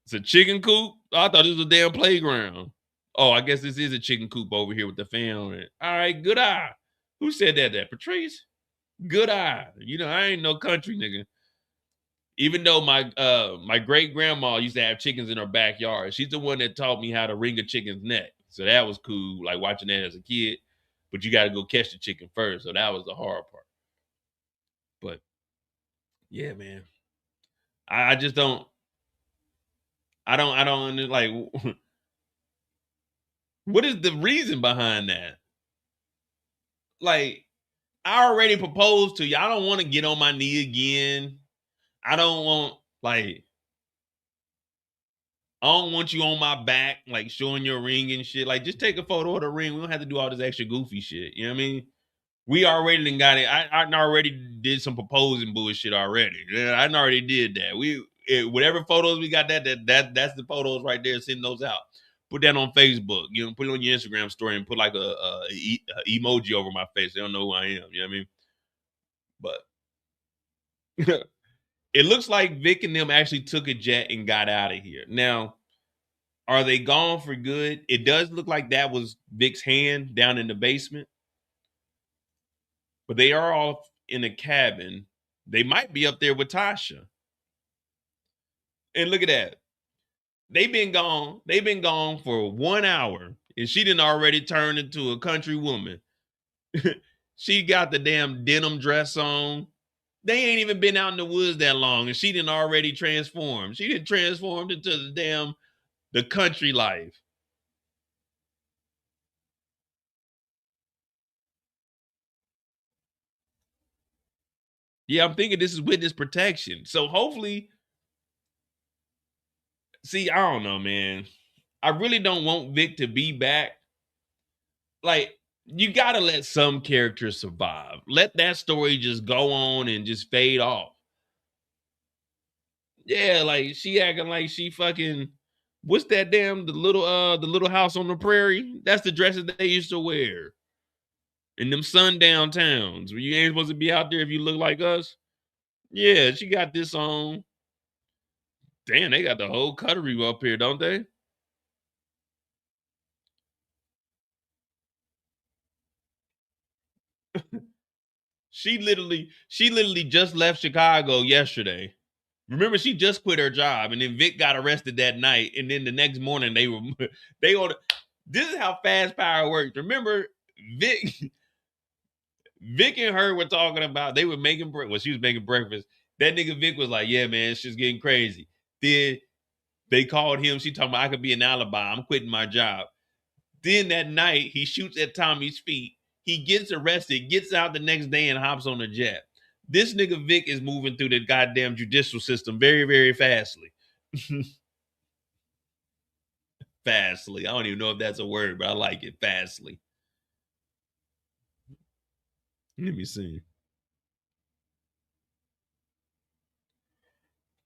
It's a chicken coop. Oh, I thought this was a damn playground. Oh, I guess this is a chicken coop over here with the fan on it. All right, good eye. Who said that? That Patrice? Good eye. You know, I ain't no country nigga. Even though my great grandma used to have chickens in her backyard, she's the one that taught me how to wring a chicken's neck. So that was cool, like watching that as a kid. But you got to go catch the chicken first, so that was the hard part. But yeah, man, I just don't. I don't like. What is the reason behind that? Like, I already proposed to you. I don't want to get on my knee again. I don't want I don't want you on my back, like showing your ring and shit. Like, just take a photo of the ring. We don't have to do all this extra goofy shit. You know what I mean? We already done got it. I already did some proposing bullshit already. I already did that. Whatever photos we got, that's the photos right there. Send those out. Put that on Facebook. You know, put it on your Instagram story and put like a emoji over my face. They don't know who I am. You know what I mean? But it looks like Vic and them actually took a jet and got out of here. Now, Are they gone for good? It does look like that was Vic's hand down in the basement. But they are all in a cabin. They might be up there with Tasha. And look at that. They've been gone. They've been gone for 1 hour. And she didn't already turn into a country woman. She got the damn denim dress on. They ain't even been out in the woods that long. And she didn't already transform. She didn't transform into the country life. Yeah, I'm thinking this is witness protection. So hopefully, see, I don't know, man. I really don't want Vic to be back. Like, you gotta let some characters survive. Let that story just go on and just fade off. Yeah, like she acting like she fucking what's that damn the little house on the prairie? That's the dresses they used to wear. In them sundown towns where you ain't supposed to be out there if you look like us. Yeah, she got this on. Damn, they got the whole cuttery up here, don't they? She literally just left Chicago yesterday. Remember, she just quit her job, and then Vic got arrested that night, and then the next morning they on. This is how fast power works. Remember, Vic and her were talking about they were making breakfast. Well, she was making breakfast. That nigga Vic was like, "Yeah, man, it's just getting crazy." Then they called him. She talking about I could be an alibi. I'm quitting my job. Then that night he shoots at Tommy's feet. He gets arrested, gets out the next day, and hops on a jet. This nigga Vic is moving through the goddamn judicial system very, very fastly. Fastly. I don't even know if that's a word, but I like it. Fastly. Let me see.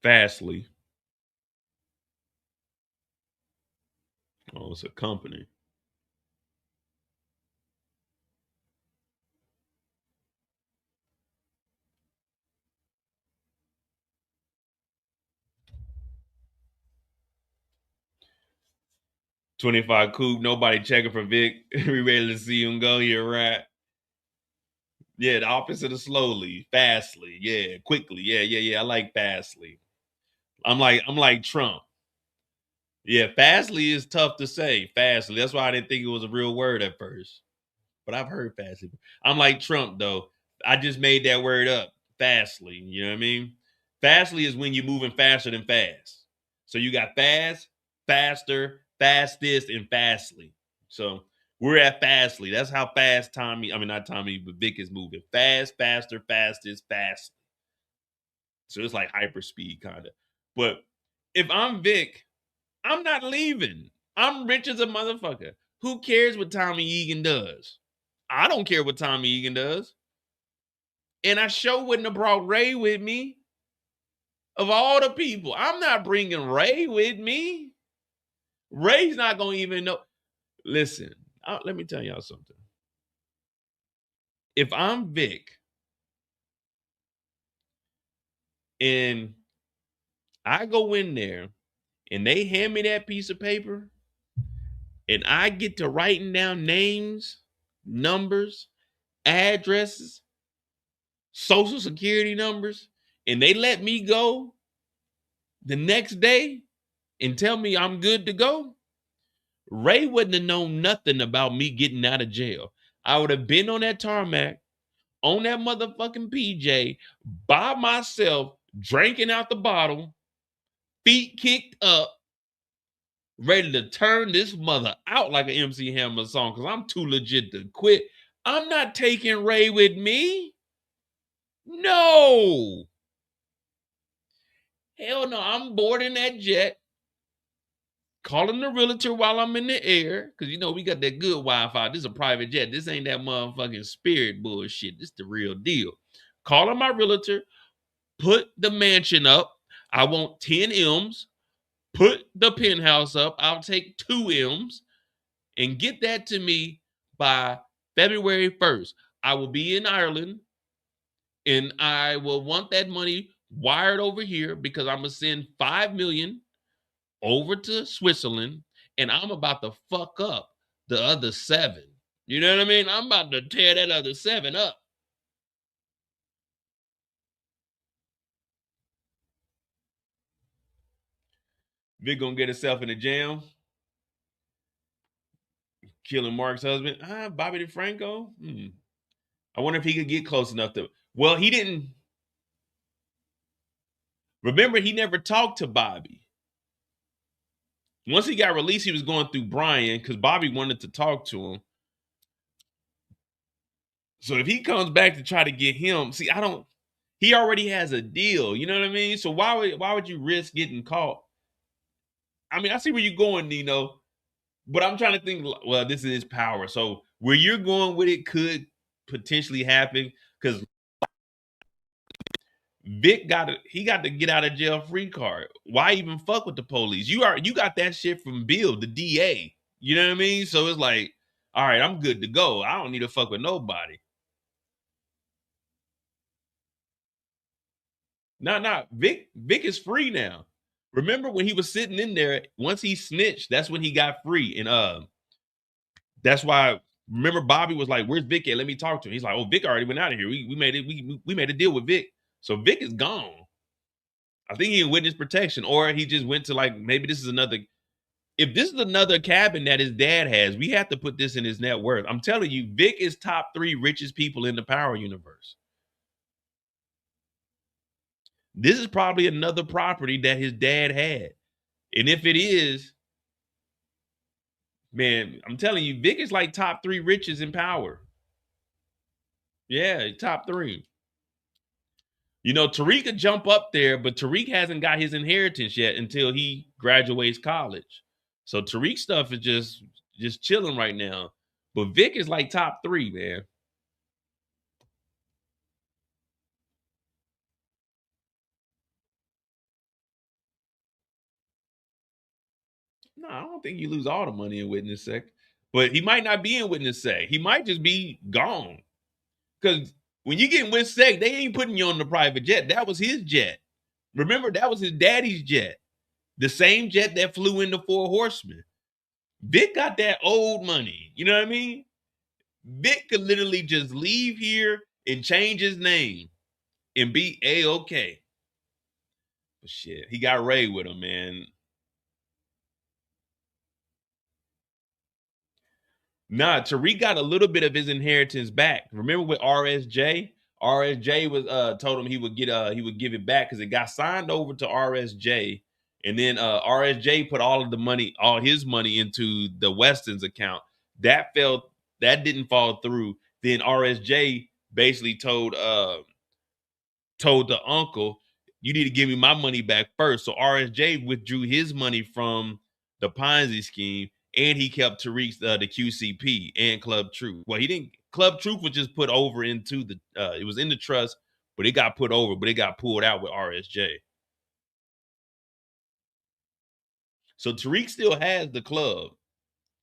Fastly. Oh, it's a company. $25 coupe. Nobody checking for Vic. We ready to see him go. You're right. Yeah, the opposite of slowly, fastly. Yeah, quickly. Yeah. I like fastly. I'm like Trump. Yeah, fastly is tough to say. Fastly. That's why I didn't think it was a real word at first. But I've heard fastly. I'm like Trump though. I just made that word up. Fastly. You know what I mean? Fastly is when you're moving faster than fast. So you got fast, faster, fastest, and fastly. So we're at fastly. That's how fast Tommy, I mean not Tommy, but Vic is moving. Fast, faster, fastest, fast. So it's like hyper speed kind of. But if I'm Vic, I'm not leaving. I'm rich as a motherfucker. Who cares what Tommy Egan does? I don't care what Tommy Egan does. And I sure wouldn't have brought Ray with me. Of all the people, I'm not bringing Ray with me. Ray's not going to even know. Listen, let me tell y'all something. If I'm Vic and I go in there and they hand me that piece of paper and I get to writing down names, numbers, addresses, social security numbers, and they let me go the next day and tell me I'm good to go, Ray wouldn't have known nothing about me getting out of jail. I would have been on that tarmac, on that motherfucking PJ, by myself, drinking out the bottle, feet kicked up, ready to turn this mother out like an MC Hammer song because I'm too legit to quit. I'm not taking Ray with me. No. Hell no, I'm boarding that jet, calling the realtor while I'm in the air, because you know we got that good Wi-Fi. This is a private jet. This ain't that motherfucking Spirit bullshit. This the real deal. Calling my realtor, put the mansion up. I want 10 M's. Put the penthouse up. I'll take 2 M's and get that to me by February 1st. I will be in Ireland and I will want that money wired over here because I'm going to send $5 million over to Switzerland and I'm about to fuck up the other 7. You know what I mean? I'm about to tear that other 7 up. Vic gonna get herself in a jam. Killing Mark's husband. Bobby DeFranco. I wonder if he could get close enough to. Well, he didn't. Remember, he never talked to Bobby. Once he got released, he was going through Brian because Bobby wanted to talk to him. So if he comes back to try to get him, see, I don't. He already has a deal. You know what I mean? So why would you risk getting caught? I mean, I see where you're going, Nino, but I'm trying to think. Well, this is power. So where you're going with it could potentially happen because Vic got to get out of jail free card. Why even fuck with the police? You got that shit from Bill, the DA. You know what I mean? So it's like, all right, I'm good to go. I don't need to fuck with nobody. No. Vic is free now. Remember when he was sitting in there, once he snitched, that's when he got free. And that's why remember Bobby was like, "Where's Vic at? Let me talk to him." He's like, "Oh, Vic already went out of here. We made it, we made a deal with Vic." So Vic is gone. I think he in witness protection, or he just went to like maybe this is another. If this is another cabin that his dad has, we have to put this in his net worth. I'm telling you, Vic is top 3 richest people in the Power universe. This is probably another property that his dad had. And if it is, man, I'm telling you, Vic is like top 3 riches in Power. Yeah, top 3. You know, Tariq could jump up there, but Tariq hasn't got his inheritance yet until he graduates college. So Tariq stuff is just chilling right now. But Vic is like top 3, man. No, I don't think you lose all the money in witness sec. But he might not be in witness sec. He might just be gone. Because when you get in witness sec, they ain't putting you on the private jet. That was his jet. Remember, that was his daddy's jet. The same jet that flew in the Four Horsemen. Vic got that old money. You know what I mean? Vic could literally just leave here and change his name and be A-okay. But shit, he got Ray with him, man. Nah, Tariq got a little bit of his inheritance back. Remember with RSJ? RSJ was told him he would give it back because it got signed over to RSJ, and then RSJ put all his money into the Weston's account. That didn't fall through. Then RSJ basically told the uncle, "You need to give me my money back first." So RSJ withdrew his money from the Ponzi scheme, and he kept Tariq's the QCP and Club Truth. Well, he didn't. Club Truth was just put over into the. It was in the trust, but it got put over, but it got pulled out with RSJ. So Tariq still has the club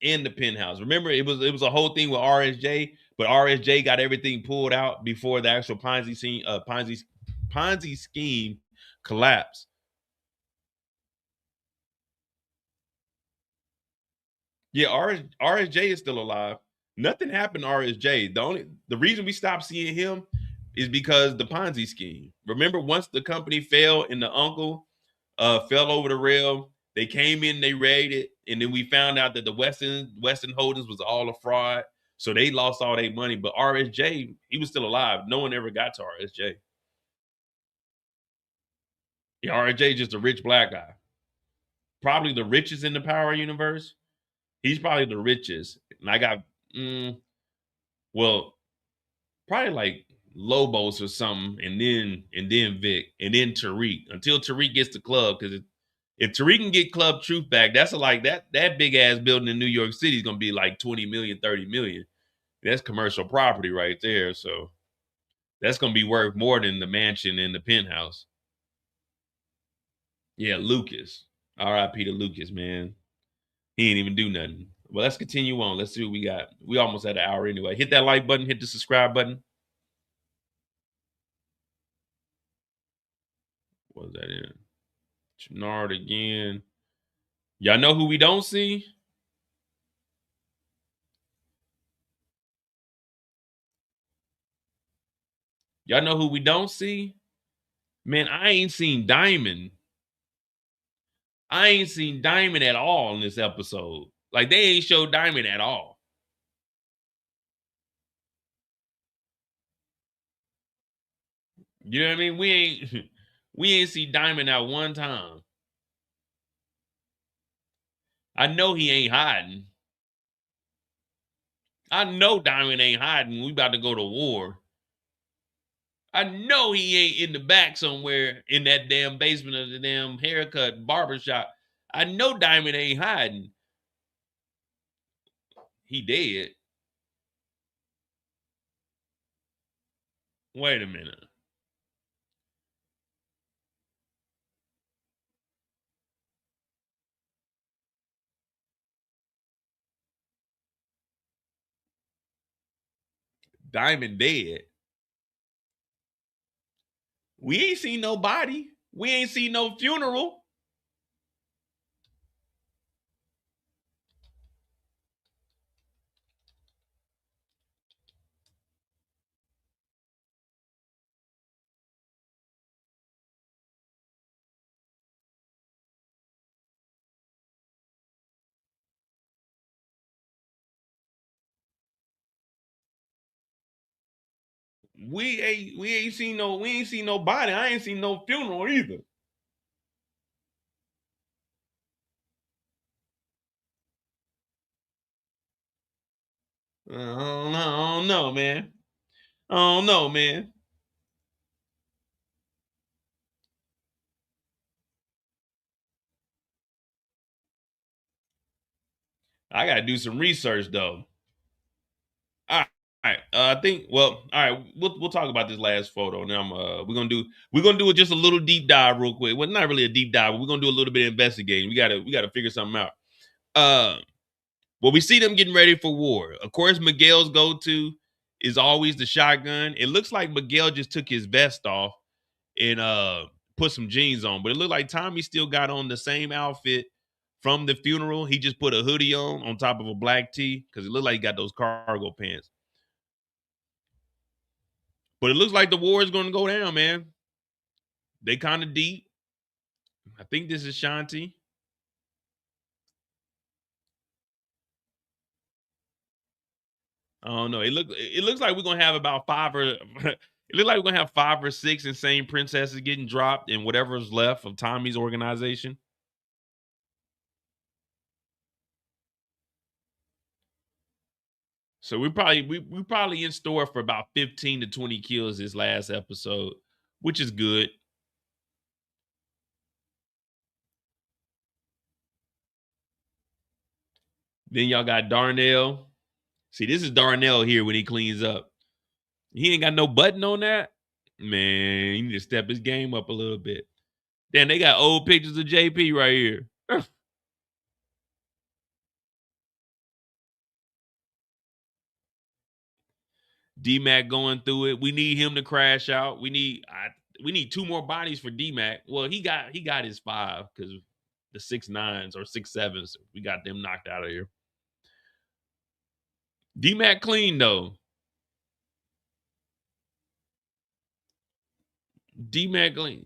and the penthouse. Remember, it was a whole thing with RSJ, but RSJ got everything pulled out before the actual Ponzi scheme collapsed. Yeah, RSJ is still alive. Nothing happened to RSJ. The reason we stopped seeing him is because the Ponzi scheme. Remember, once the company fell and the uncle fell over the rail, they came in, they raided, and then we found out that the Weston Holdings was all a fraud. So they lost all their money. But RSJ, he was still alive. No one ever got to RSJ. Yeah, RSJ just a rich black guy. Probably the richest in the Power universe. He's probably the richest. And I got well, probably like Lobos or something, and then Vic, and then Tariq until Tariq gets the club. Because if Tariq can get Club Truth back, that's like that big ass building in New York City is gonna be like 20 million, 30 million. That's commercial property right there. So that's gonna be worth more than the mansion and the penthouse. Yeah, Lucas. R.I.P. to Lucas, man. He ain't even do nothing. Well, let's continue on. Let's see what we got. We almost had an hour anyway. Hit that like button, hit the subscribe button. What was that in? Jenard again. Y'all know who we don't see? Y'all know who we don't see? Man, I ain't seen Diamond. I ain't seen Diamond at all in this episode. Like, they ain't showed Diamond at all. You know what I mean? We ain't see Diamond at one time. I know he ain't hiding. I know Diamond ain't hiding. We about to go to war. I know he ain't in the back somewhere in that damn basement of the damn haircut barbershop. I know Diamond ain't hiding. He dead. Wait a minute. Diamond dead. We ain't seen no body. We ain't seen no funeral. We ain't seen no body. I ain't seen no funeral either. I don't know, man. I don't know, man. I gotta do some research though. All right. I think. Well, all right. We'll talk about this last photo. Now we're gonna do just a little deep dive real quick. Well, not really a deep dive, but we're gonna do a little bit of investigating. We gotta figure something out. Well, we see them getting ready for war. Of course, Miguel's go-to is always the shotgun. It looks like Miguel just took his vest off and put some jeans on, but it looked like Tommy still got on the same outfit from the funeral. He just put a hoodie on top of a black tee because it looked like he got those cargo pants. But it looks like the war is going to go down, man. They kind of deep. I think this is Shanti. I don't know. It looks like we're gonna have about five or it looks like we're gonna have 5 or 6 insane princesses getting dropped in whatever's left of Tommy's organization. So we probably in store for about 15 to 20 kills this last episode, which is good. Then y'all got Darnell. See, this is Darnell here when he cleans up. He ain't got no button on that. Man, he need to step his game up a little bit. Damn, they got old pictures of JP right here. D-Mac going through it. We need him to crash out. We need 2 more bodies for D-Mac. Well, he got his 5 because the 6'9s or 6'7s, we got them knocked out of here. D-Mac clean though. D-Mac clean.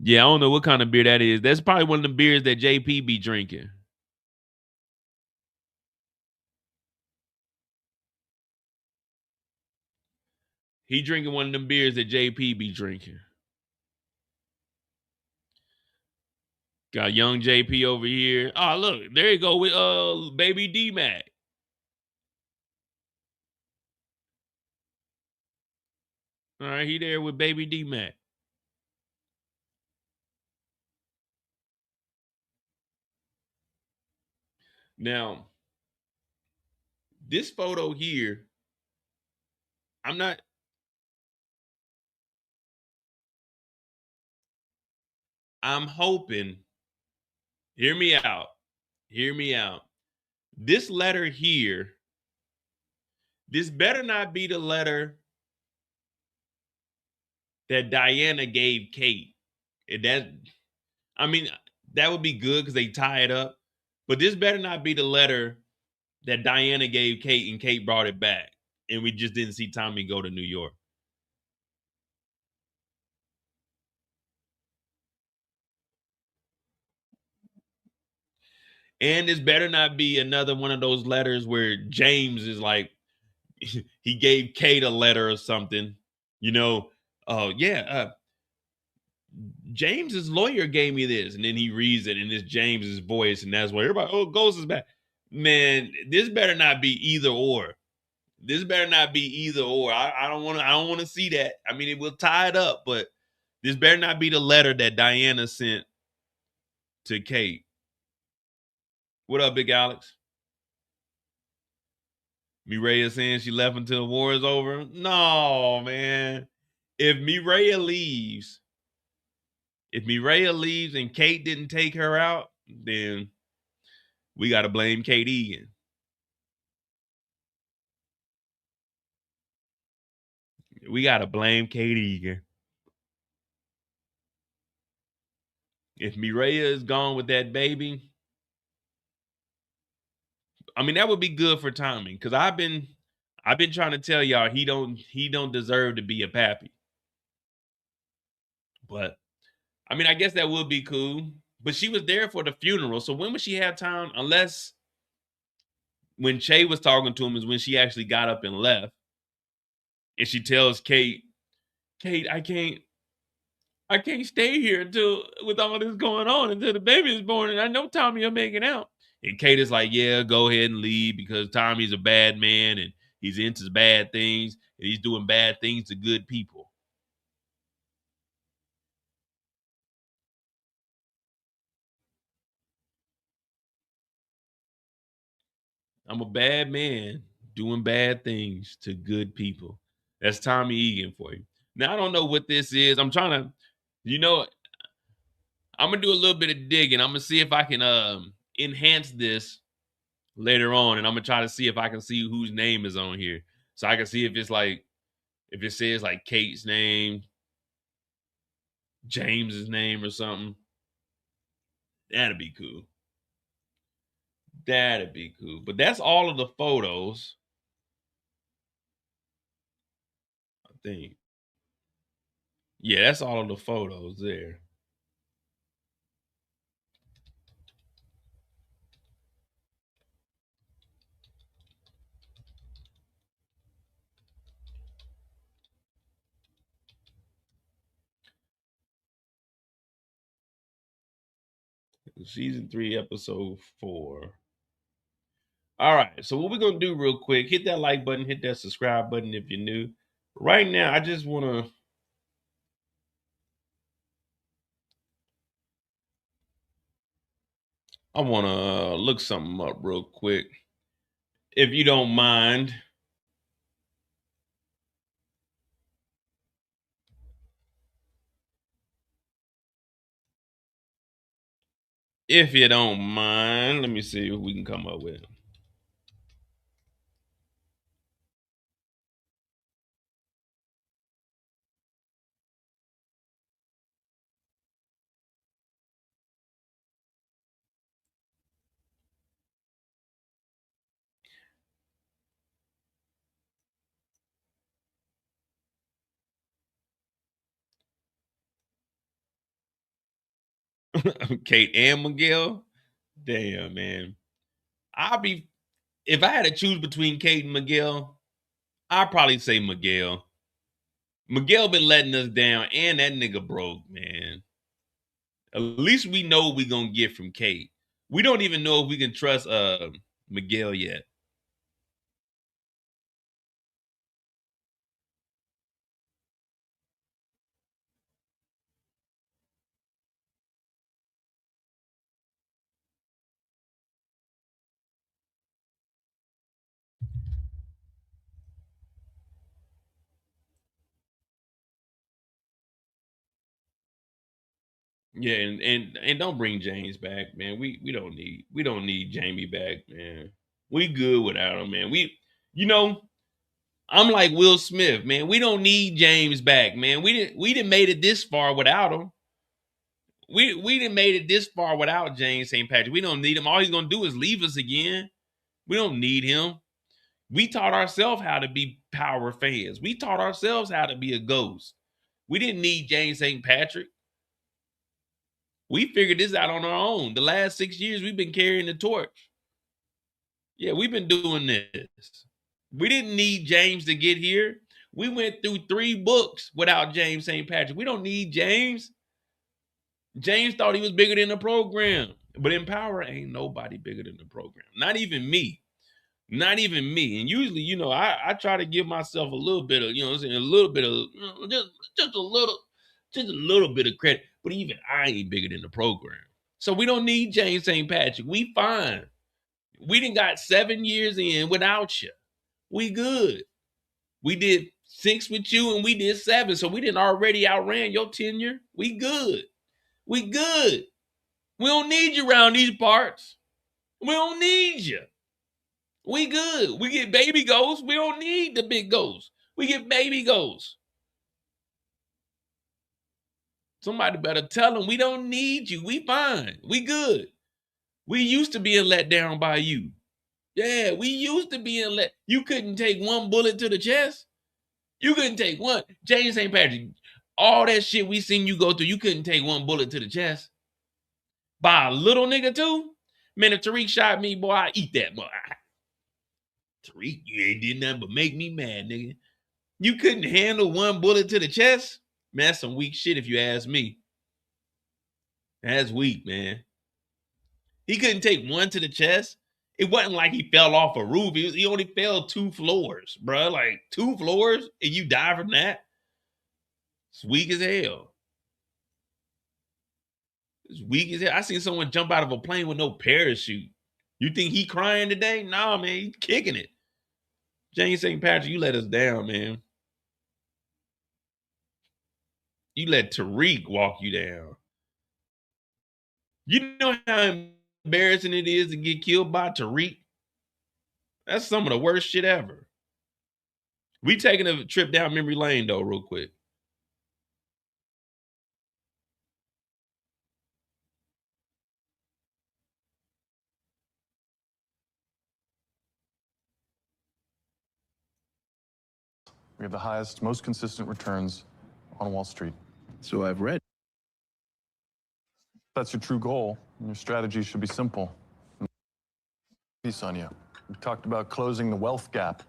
Yeah, I don't know what kind of beer that is. That's probably one of the beers that JP be drinking. He drinking one of them beers that JP be drinking. Got young JP over here. Oh, look, there you go with baby D-Mac. All right, he there with baby D-Mac. Now, this photo here, I'm hoping, hear me out. This letter here, this better not be the letter that Diana gave Kate. That would be good because they tie it up. But this better not be the letter that Diana gave Kate and Kate brought it back. And we just didn't see Tommy go to New York. And this better not be another one of those letters where James is like, he gave Kate a letter or something. You know, oh yeah, James's lawyer gave me this, and then he reads it, and it's James's voice, and that's why everybody, oh, Ghost is back. Man, this better not be either or. This better not be either or. I don't want to. I don't want to see that. I mean, it will tie it up, but this better not be the letter that Diana sent to Kate. What up, Big Alex? Mireya saying she left until the war is over. No, man. If Mireya leaves, and Kate didn't take her out, then we got to blame Kate Egan. We got to blame Kate Egan. If Mireya is gone with that baby, I mean, that would be good for Tommy, because I've been trying to tell y'all he don't deserve to be a pappy. But I mean, I guess that would be cool. But she was there for the funeral, so when would she have time? Unless when Che was talking to him is when she actually got up and left, and she tells Kate, I can't stay here until with all this going on until the baby is born, and I know Tommy will make it out. And Kate is like, yeah, go ahead and leave because Tommy's a bad man and he's into bad things and he's doing bad things to good people. I'm a bad man doing bad things to good people. That's Tommy Egan for you. Now, I don't know what this is. I'm trying to, I'm going to do a little bit of digging. I'm going to see if I can enhance this later on, and I'm gonna try to see if I can see whose name is on here, so I can see if it's like, if it says like Kate's name, James's name, or something. That'd be cool. That'd be cool. But that's all of the photos, I think. Yeah, that's all of the photos there. Season 3, episode 4. All right, so what we're gonna do real quick, hit that like button, hit that subscribe button if you're new. Right now, I just wanna look something up real quick, if you don't mind. If you don't mind, let me see what we can come up with. Kate and Miguel. Damn, man. If I had to choose between Kate and Miguel, I'd probably say Miguel. Miguel been letting us down, and that nigga broke, man. At least we know what we gonna get from Kate. We don't even know if we can trust Miguel yet. Yeah, and don't bring James back, man. We don't need Jamie back, man. We good without him, man. I'm like Will Smith, man. We don't need James back, man. We didn't made it this far without him. We didn't made it this far without James St. Patrick. We don't need him. All he's gonna do is leave us again. We don't need him. We taught ourselves how to be power fans. We taught ourselves how to be a ghost. We didn't need James St. Patrick. We figured this out on our own. The last 6 years, we've been carrying the torch. Yeah, we've been doing this. We didn't need James to get here. We went through 3 books without James St. Patrick. We don't need James. James thought he was bigger than the program. But in power, ain't nobody bigger than the program. Not even me. Not even me. And usually, you know, I try to give myself a little bit of, you know what I'm saying, a little bit of, you know, just a little bit of credit. But even I ain't bigger than the program. So we don't need James St. Patrick. We fine. We done got 7 years in without you. We good. We did 6 with you and we did 7. So we didn't already outran your tenure. We good. We good. We don't need you around these parts. We don't need you. We good. We get baby goals. We don't need the big goals. We get baby goals. Somebody better tell them we don't need you. We fine. We good. We used to being let down by you. Yeah, we used to being let. You couldn't take 1 bullet to the chest. You couldn't take one. James St. Patrick, all that shit we seen you go through, you couldn't take 1 bullet to the chest. By a little nigga too? Man, if Tariq shot me, boy, I eat that. Boy. Tariq, you ain't did nothing but make me mad, nigga. You couldn't handle 1 bullet to the chest? Man, that's some weak shit if you ask me. That's weak, man. He couldn't take 1 to the chest. It wasn't like he fell off a roof. He only fell 2 floors, bro. Like 2 floors and you die from that? It's weak as hell. It's weak as hell. I seen someone jump out of a plane with no parachute. You think he crying today? Nah, man, he's kicking it. James St. Patrick, you let us down, man. You let Tariq walk you down. You know how embarrassing it is to get killed by Tariq? That's some of the worst shit ever. We taking a trip down memory lane, though, real quick. We have the highest, most consistent returns on Wall Street. So I've read. If that's your true goal, your strategy should be simple. Peace on you. We talked about closing the wealth gap.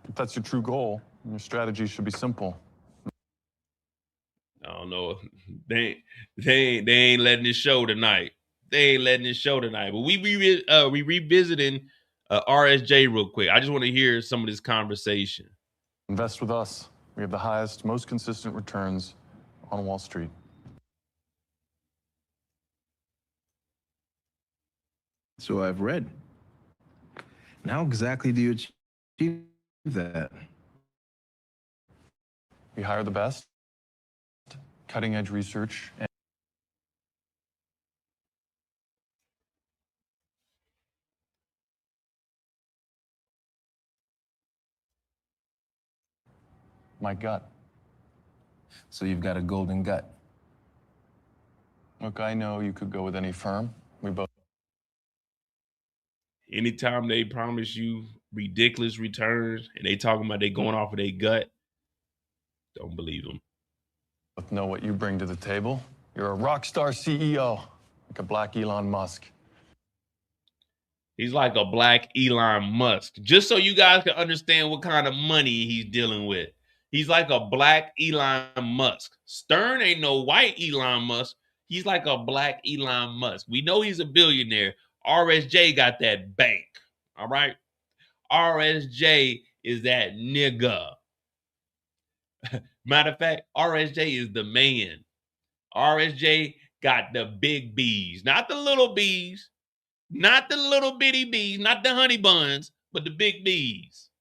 If that's your true goal, your strategy should be simple. I don't know. They ain't letting this show tonight. They ain't letting this show tonight. But we revisiting RSJ real quick. I just want to hear some of this conversation. Invest with us. We have the highest, most consistent returns on Wall Street. So I've read. And how exactly do you achieve that? We hire the best, cutting-edge research, and my gut. So you've got a golden gut. Look, I know you could go with any firm. We both. Anytime they promise you ridiculous returns and they talking about they going off of their gut, don't believe them. Both know what you bring to the table. You're a rock star CEO, like a black Elon Musk. He's like a black Elon Musk. Just so you guys can understand what kind of money he's dealing with. He's like a black Elon Musk. Stern ain't no white Elon Musk. He's like a black Elon Musk. We know he's a billionaire. RSJ got that bank. All right? RSJ is that nigga. Matter of fact, RSJ is the man. RSJ got the big bees, not the little bees, not the little bitty bees, not the honey buns, but the big bees.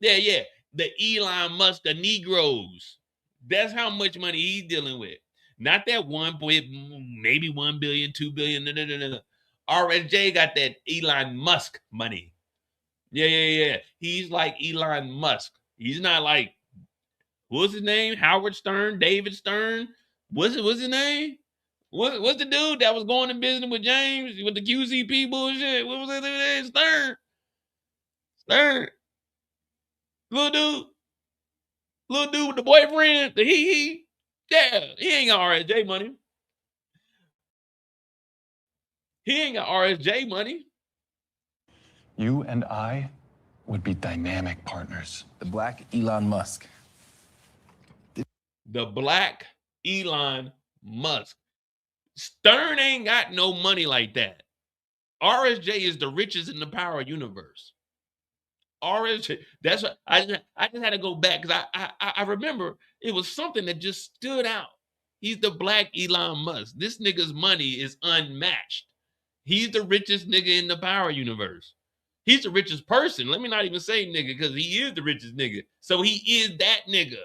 Yeah. The Elon Musk, the Negroes. That's how much money he's dealing with. Not that maybe 1 billion, 2 billion. No. RSJ got that Elon Musk money. Yeah. He's like Elon Musk. He's not like, what's his name? Howard Stern, David Stern. What's his name? What's the dude that was going to business with James with the QCP bullshit? What was it? Stern. Little dude with the boyfriend, the he. Yeah, he ain't got RSJ money. He ain't got RSJ money. You and I would be dynamic partners. The black Elon Musk. The black Elon Musk. Stern ain't got no money like that. RSJ is the richest in the power universe. RSJ, that's what I just had to go back because I remember it was something that just stood out. He's the black Elon Musk. This nigga's money is unmatched. He's the richest nigga in the power universe. He's the richest person. Let me not even say nigga because he is the richest nigga. So he is that nigga.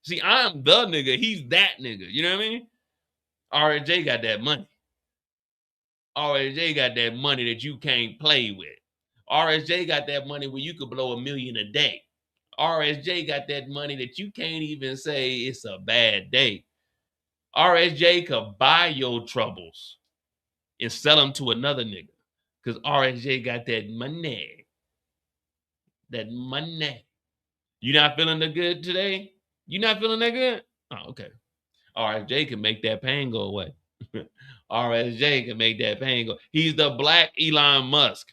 See, I'm the nigga. He's that nigga. You know what I mean? RSJ got that money. RSJ got that money that you can't play with. RSJ got that money where you could blow $1 million a day. RSJ got that money that you can't even say it's a bad day. RSJ could buy your troubles and sell them to another nigga. Because RSJ got that money. That money. You not feeling that good today? You not feeling that good? Oh, okay. RSJ can make that pain go away. RSJ can make that pain go. He's the black Elon Musk.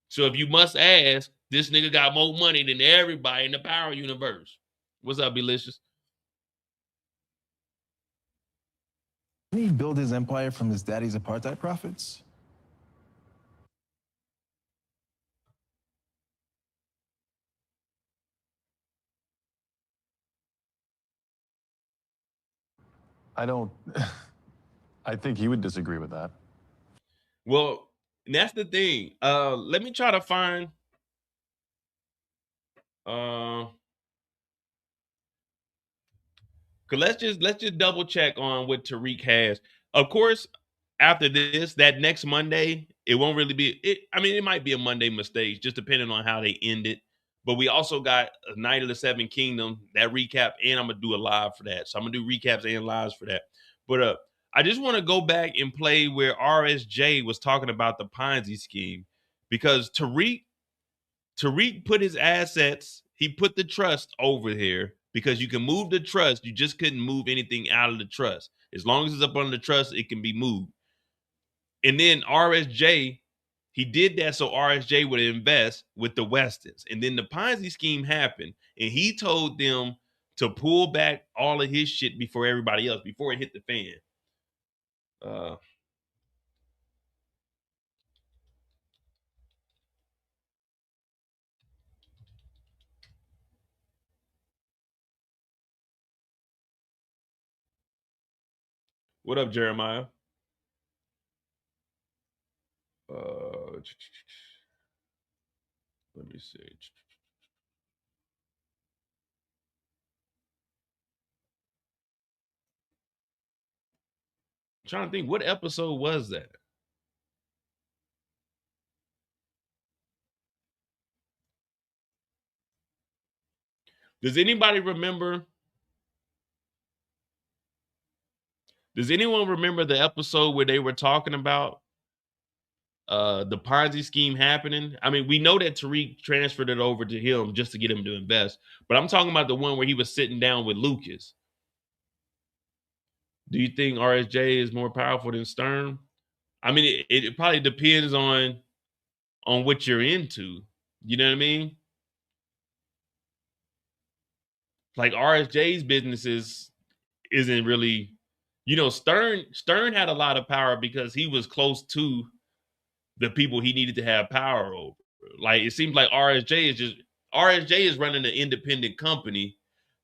So if you must ask, this nigga got more money than everybody in the power universe. What's up, Delicious? Didn't he build his empire from his daddy's apartheid profits? I don't. I think he would disagree with that. Well, that's the thing. Let me try to find. Cause let's just double check on what Tariq has. Of course, after this, that next Monday, it won't really be it. I mean, it might be a Monday mistake, just depending on how they end it. But we also got a Night of the Seven Kingdom, that recap, and I'm gonna do a live for that. So I'm gonna do recaps and lives for that. But I just want to go back and play where RSJ was talking about the Ponzi scheme, because Tariq put his assets, he put the trust over here because you can move the trust. You just couldn't move anything out of the trust. As long as it's up on the trust, it can be moved. And then RSJ, he did that so RSJ would invest with the Westons. And then the Ponzi scheme happened, and he told them to pull back all of his shit before everybody else, before it hit the fan. What up, Jeremiah? Let me see. I'm trying to think, what episode was that? Does anybody remember? Does anyone remember the episode where they were talking about the Ponzi scheme happening? I mean, we know that Tariq transferred it over to him just to get him to invest, but I'm talking about the one where he was sitting down with Lucas. Do you think RSJ is more powerful than Stern? I mean, it probably depends on what you're into. You know what I mean? Like RSJ's businesses isn't really, Stern had a lot of power because he was close to the people he needed to have power over. Like it seems like RSJ is running an independent company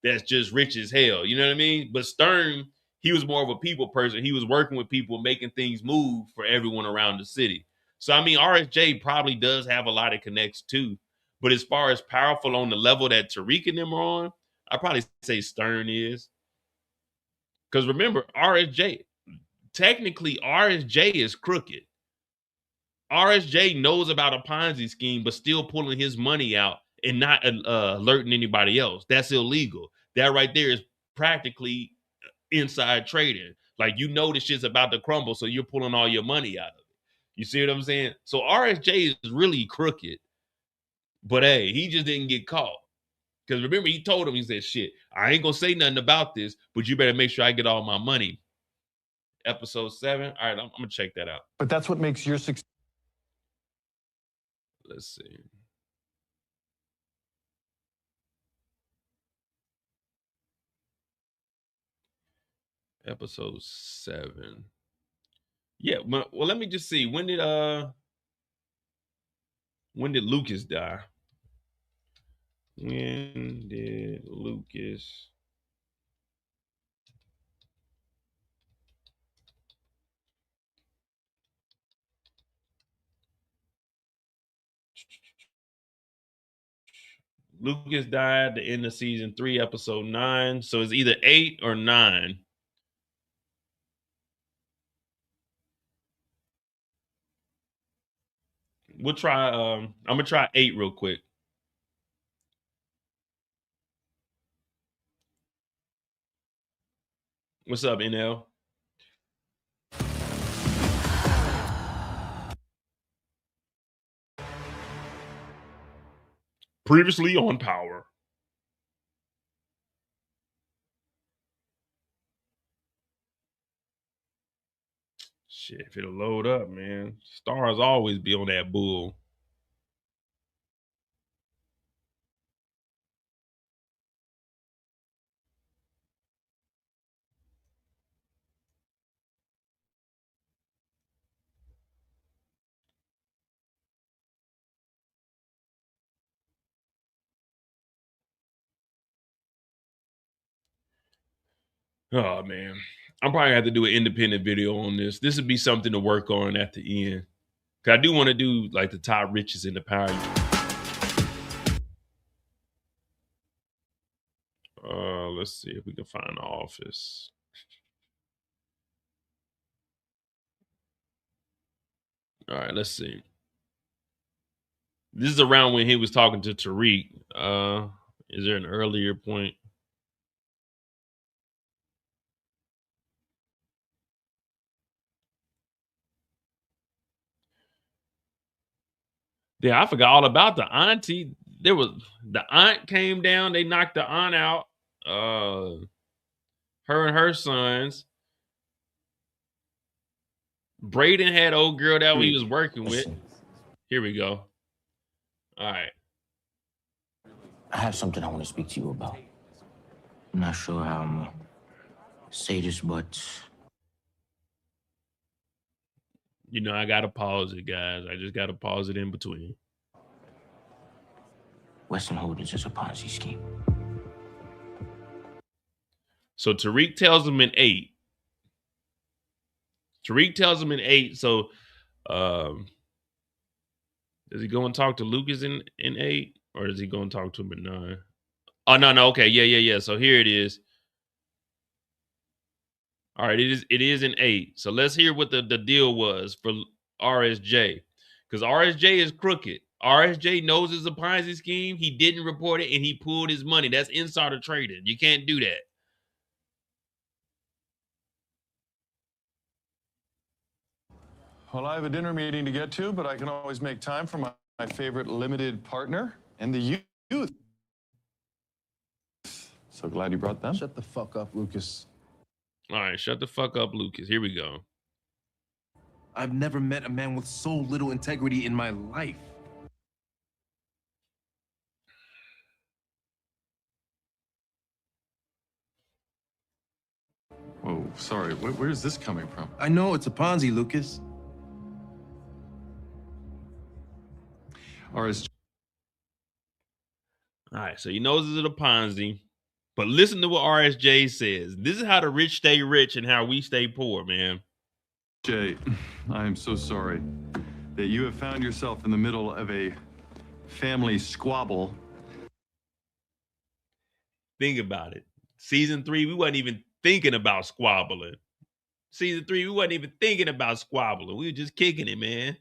that's just rich as hell. You know what I mean? But Stern, he was more of a people person. He was working with people, making things move for everyone around the city. So I mean, RSJ probably does have a lot of connects too. But as far as powerful on the level that Tariq and them are on, I probably say Stern is. Because remember, technically RSJ is crooked. RSJ knows about a Ponzi scheme, but still pulling his money out and not alerting anybody else. That's illegal. That right there is practically inside trading. Like, this shit's about to crumble, so you're pulling all your money out of it. You see what I'm saying? So RSJ is really crooked. But hey, he just didn't get caught. Because remember, he told him, he said, shit, I ain't going to say nothing about this, but you better make sure I get all my money. episode 7. All right, I'm gonna check that out. But that's what makes your success. Let's see. Episode 7. Yeah, well, let me just see. When did Lucas die? When did Lucas? Lucas died at the end of season 3, episode 9. So it's either 8 or 9. We'll try. I'm gonna try 8 real quick. What's up, NL? Previously on Power. Shit, if it'll load up, man. Stars always be on that bull. Oh man, I'm probably gonna have to do an independent video on this. This would be something to work on at the end. Cause I do want to do like the top riches in the Power. Let's see if we can find the office. All right, let's see. This is around when he was talking to Tariq. Is there an earlier point? Yeah, I forgot all about the auntie. There was the aunt came down. They knocked the aunt out. Her and her sons. Braden had old girl that he was working with. Here we go. All right. I have something I want to speak to you about. I'm not sure how I'm gonna say this, but You know, I gotta pause it, guys. I just gotta pause it in between. Western Holdings is a Ponzi scheme. So Tariq tells him in 8. Tariq tells him in 8. So does he go and talk to Lucas in 8? Or does he go and talk to him in 9? Oh, no. Okay. Yeah. So here it is. All right, it is in 8. So let's hear what the deal was for RSJ. Because RSJ is crooked. RSJ knows it's a Ponzi scheme. He didn't report it and he pulled his money. That's insider trading. You can't do that. Well, I have a dinner meeting to get to, but I can always make time for my favorite limited partner and the youth. So glad you brought them. Shut the fuck up, Lucas. All right, shut the fuck up, Lucas. Here we go. I've never met a man with so little integrity in my life. Oh, sorry. Where's this coming from? I know it's a Ponzi, Lucas. RSJ. All right, so he knows it's a Ponzi. But listen to what RSJ says. This is how the rich stay rich and how we stay poor, man. Jay, I am so sorry that you have found yourself in the middle of a family squabble. Think about it. Season 3, we wasn't even thinking about squabbling. Season 3, we wasn't even thinking about squabbling. We were just kicking it, man.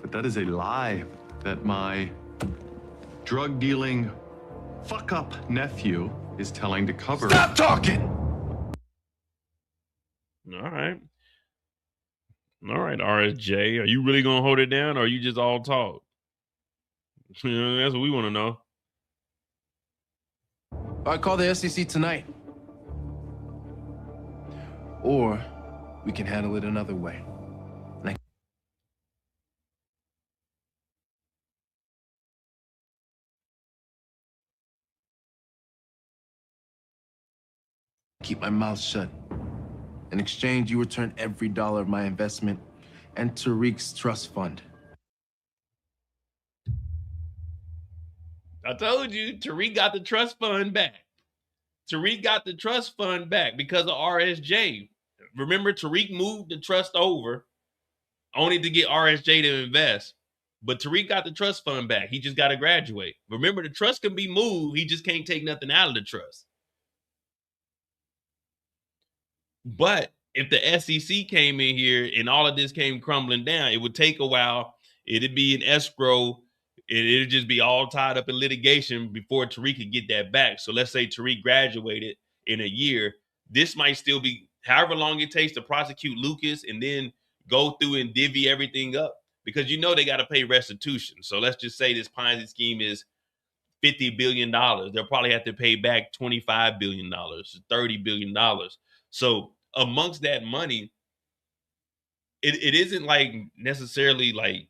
But that is a lie that my drug-dealing fuck-up nephew is telling to cover. Stop talking! All right, RSJ. Are you really going to hold it down or are you just all talk? That's what we want to know. I call the SEC tonight. Or we can handle it another way. And I keep my mouth shut. In exchange, you return every dollar of my investment and Tariq's trust fund. I told you, Tariq got the trust fund back. Tariq got the trust fund back because of RSJ. Remember, Tariq moved the trust over only to get RSJ to invest. But Tariq got the trust fund back. He just got to graduate. Remember, the trust can be moved. He just can't take nothing out of the trust. But if the SEC came in here and all of this came crumbling down, it would take a while. It'd be in escrow. It'd just be all tied up in litigation before Tariq could get that back. So let's say Tariq graduated in a year. This might still be however long it takes to prosecute Lucas and then go through and divvy everything up, because you know they got to pay restitution. So let's just say this Ponzi scheme is $50 billion. They'll probably have to pay back $25 billion, $30 billion. So amongst that money, it isn't like necessarily like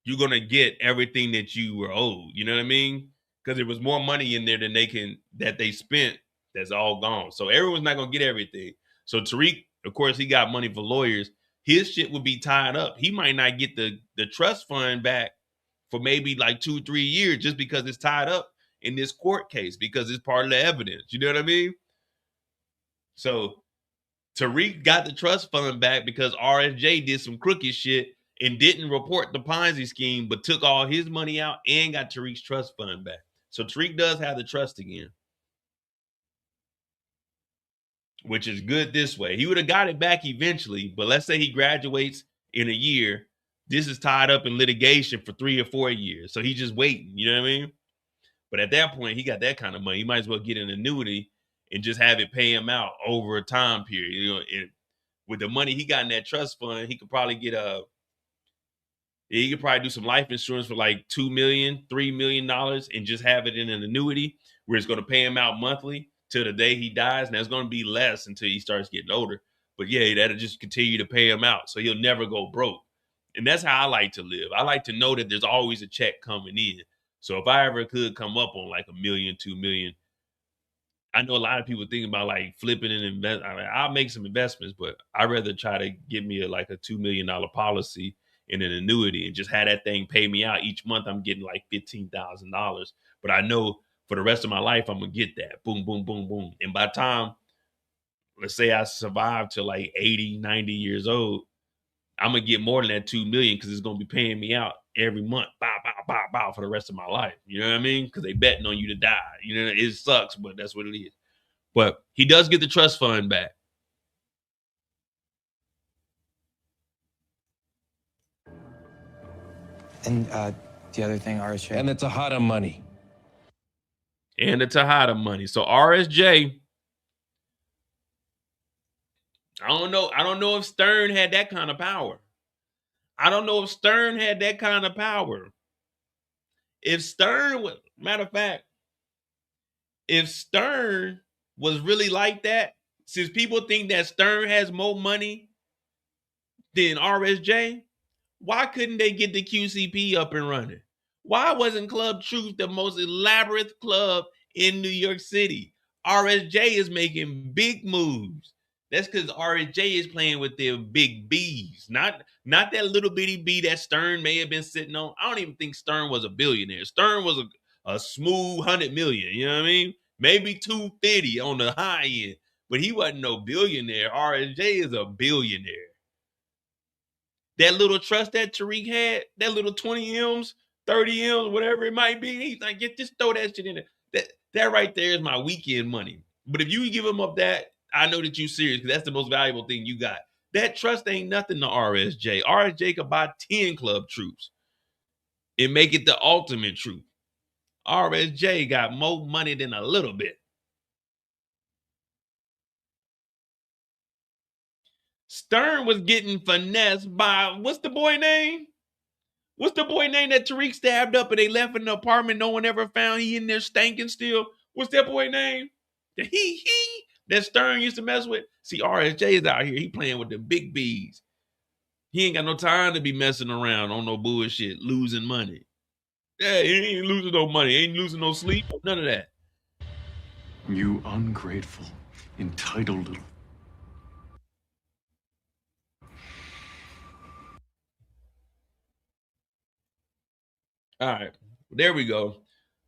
you're going to get everything that you were owed. You know what I mean? Because there was more money in there than they spent. That's all gone. So everyone's not going to get everything. So Tariq, of course, he got money for lawyers. His shit would be tied up. He might not get the trust fund back for maybe like 2-3 years just because it's tied up in this court case, because it's part of the evidence. You know what I mean? So Tariq got the trust fund back because RSJ did some crooked shit and didn't report the Ponzi scheme, but took all his money out and got Tariq's trust fund back. So Tariq does have the trust again, which is good this way. He would have got it back eventually, but let's say he graduates in a year. This is tied up in litigation for 3 or 4 years. So he's just waiting, you know what I mean? But at that point, he got that kind of money. He might as well get an annuity and just have it pay him out over a time period. You know, and with the money he got in that trust fund, he could probably get he could probably do some life insurance for like $2 million, $3 million and just have it in an annuity where it's going to pay him out monthly till the day he dies. And that's going to be less until he starts getting older. But yeah, that'll just continue to pay him out. So he'll never go broke. And that's how I like to live. I like to know that there's always a check coming in. So if I ever could come up on like $1 million, $2 million, I know a lot of people think about like flipping and invest. I mean, I'll make some investments, but I'd rather try to give me like a $2 million policy in an annuity and just have that thing pay me out each month. I'm getting like $15,000, but I know for the rest of my life, I'm going to get that. Boom, boom, boom, boom. And by the time, let's say I survive to like 80, 90 years old, I'm going to get more than that 2 million because it's going to be paying me out every month, bow, bow, bow, bow, for the rest of my life. You know what I mean? Because they betting on you to die. You know, it sucks, but that's what it is. But he does get the trust fund back. And the other thing, RSJ. And the Tejada money. And the Tejada money. So RSJ, I don't know if Stern had that kind of power. I don't know if Stern had that kind of power. If Stern was, matter of fact, if Stern was really like that, since people think that Stern has more money than RSJ, why couldn't they get the QCP up and running? Why wasn't Club Truth the most elaborate club in New York City? RSJ is making big moves. That's because RSJ is playing with their big B's, not that little bitty B that Stern may have been sitting on. I don't even think Stern was a billionaire. Stern was a smooth 100 million, you know what I mean? Maybe 250 on the high end, but he wasn't no billionaire. RSJ is a billionaire. That little trust that Tariq had, that little 20 M's, 30 M's, whatever it might be, he's like, just throw that shit in there. That right there is my weekend money. But if you give him up that, I know that you serious because that's the most valuable thing you got. That trust ain't nothing to RSJ. RSJ could buy 10 Club Troops and make it the ultimate truth. RSJ got more money than a little bit. Stern was getting finessed by, what's the boy name? What's the boy name that Tariq stabbed up and they left in the apartment no one ever found? He in there stanking still. What's that boy name? that Stern used to mess with. See, RSJ is out here. He playing with the big B's. He ain't got no time to be messing around on no bullshit, losing money. Yeah, he ain't losing no money. Ain't losing no sleep. None of that. You ungrateful, entitled little. All right, there we go.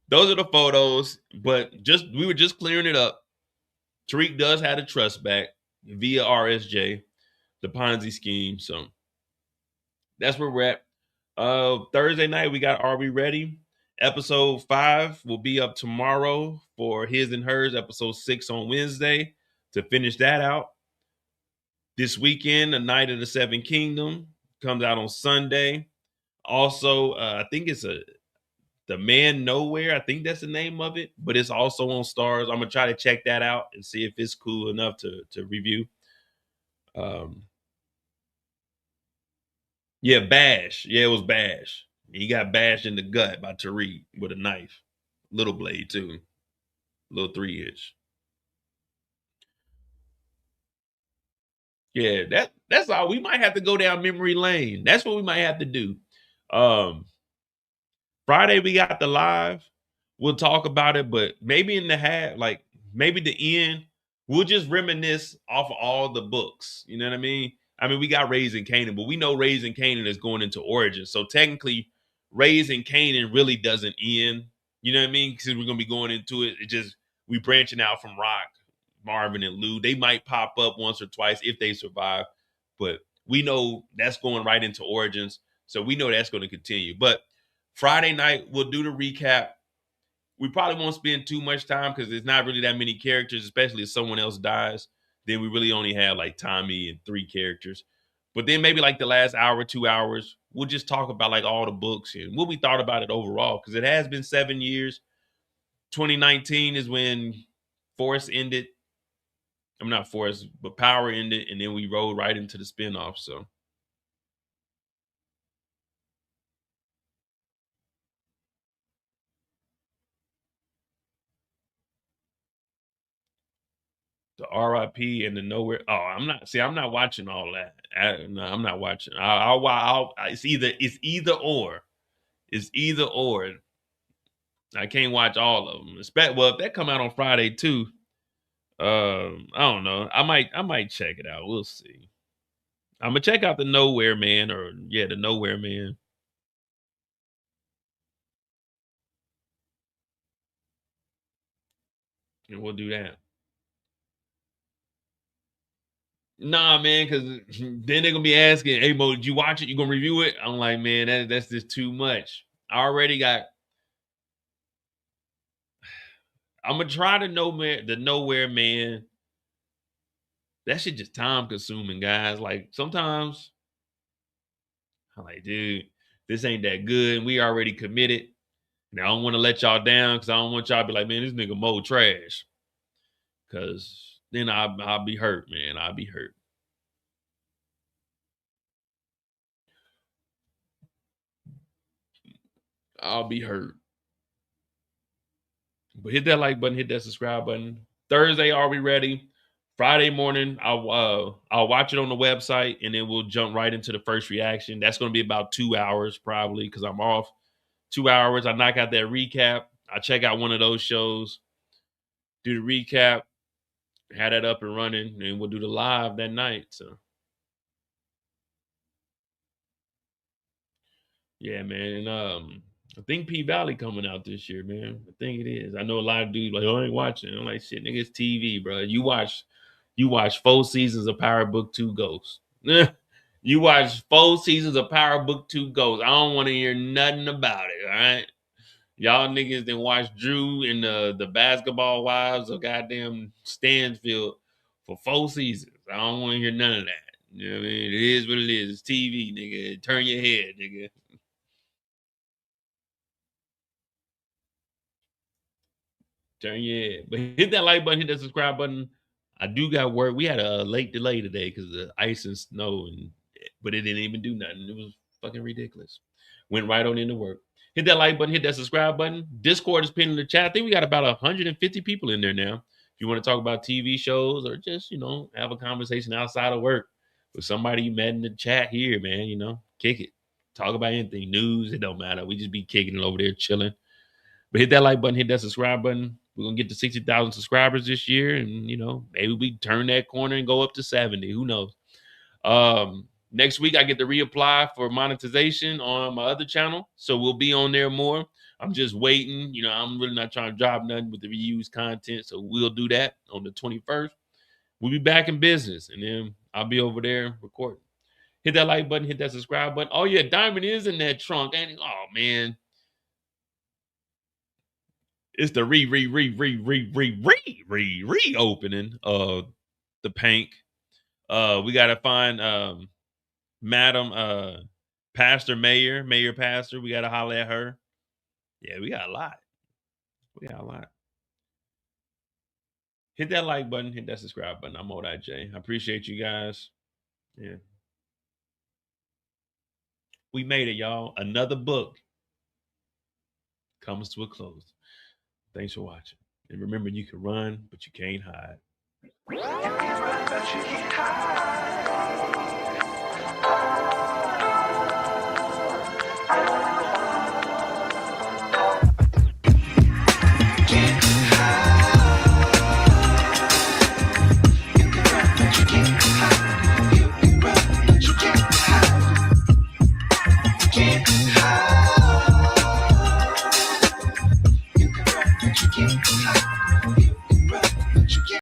Those are the photos, but we were just clearing it up. Tariq does have the trust back via RSJ, the Ponzi scheme. So that's where we're at. Thursday night, we got Are We Ready? Episode 5 will be up tomorrow for His and Hers. Episode 6 on Wednesday to finish that out. This weekend, The Night of the Seven Kingdom comes out on Sunday. Also, I think it's The Man Nowhere. I think that's the name of it, but it's also on Starz. I'm gonna try to check that out and see if it's cool enough to review. Yeah, Bash. Yeah, it was Bash. He got bashed in the gut by Tariq with a knife, little blade too, little 3-inch. Yeah, that's all. We might have to go down memory lane. That's what we might have to do. Friday we got the live. We'll talk about it, but maybe in the half, like maybe the end, we'll just reminisce off of all the books. You know what I mean? I mean, we got Raising Canaan, but we know Raising Canaan is going into Origins. So technically, Raising Canaan really doesn't end. You know what I mean? Because we're gonna be going into it. It just we branching out from Rock, Marvin, and Lou. They might pop up once or twice if they survive, but we know that's going right into Origins. So we know that's going to continue. But Friday night, we'll do the recap. We probably won't spend too much time because there's not really that many characters, especially if someone else dies. Then we really only have like Tommy and 3 characters. But then maybe like the last hour, 2 hours, we'll just talk about like all the books and what we thought about it overall. Because it has been 7 years. 2019 is when Force ended. I'm not Force, but Power ended. And then we rolled right into the spinoff. So. The RIP and the Nowhere. Oh, I'm not watching all that. No, I'm not watching. It's either or. It's either or. I can't watch all of them. Well, if that come out on Friday too, I don't know. I might check it out. We'll see. I'm gonna check out the Nowhere Man, the Nowhere Man. And we'll do that. Nah, man, because then they're gonna be asking, "Hey, Mo, did you watch it? You gonna review it?" I'm like, man, that's just too much. I already got. I'm gonna try the Nowhere Man. That shit just time consuming, guys. Like sometimes I'm like, dude, this ain't that good. And we already committed. And I don't want to let y'all down because I don't want y'all to be like, man, this nigga Mo trash. Cause then I'll be hurt, man. I'll be hurt. I'll be hurt. But hit that like button, hit that subscribe button. Thursday, Are We Ready? Friday morning, I'll watch it on the website, and then we'll jump right into the first reaction. That's going to be about 2 hours probably because I'm off. 2 hours. I knock out that recap. I check out one of those shows, do the recap, have that up and running, and we'll do the live that night. So, yeah, man. And, I think P Valley coming out this year, man. I think it is. I know a lot of dudes like, oh, I ain't watching. I'm like, shit, nigga, it's TV, bro. You watch 4 seasons of Power Book 2 Ghosts. You watch 4 seasons of Power Book 2 Ghosts. I don't want to hear nothing about it, all right? Y'all niggas didn't watch Drew and the Basketball Wives of goddamn Stansfield for 4 seasons. I don't want to hear none of that. You know what I mean? It is what it is. It's TV, nigga. Turn your head, nigga. Turn your head. But hit that like button, hit that subscribe button. I do got work. We had a late delay today because of the ice and snow, but it didn't even do nothing. It was fucking ridiculous. Went right on into work. Hit that like button, hit that subscribe button. Discord is pinned in the chat. I think we got about 150 people in there now. If you want to talk about TV shows or just, you know, have a conversation outside of work with somebody you met in the chat here, man, you know, kick it. Talk about anything, news, it don't matter. We just be kicking it over there, chilling. But hit that like button, hit that subscribe button. We're going to get to 60,000 subscribers this year. And, you know, maybe we turn that corner and go up to 70. Who knows? Next week, I get to reapply for monetization on my other channel. So we'll be on there more. I'm just waiting. You know, I'm really not trying to drop nothing with the reused content. So we'll do that on the 21st. We'll be back in business. And then I'll be over there recording. Hit that like button. Hit that subscribe button. Oh, yeah. Diamond is in that trunk. Ain't it? Oh, man. It's the reopening of the Pank. We gotta find Madam Pastor Mayor Pastor. We gotta holler at her. Yeah, we got a lot. Hit that like button, hit that subscribe button. I'm J. I appreciate you guys. Yeah. We made it, y'all. Another book comes to a close. Thanks for watching. And remember, you can run, but you can't hide.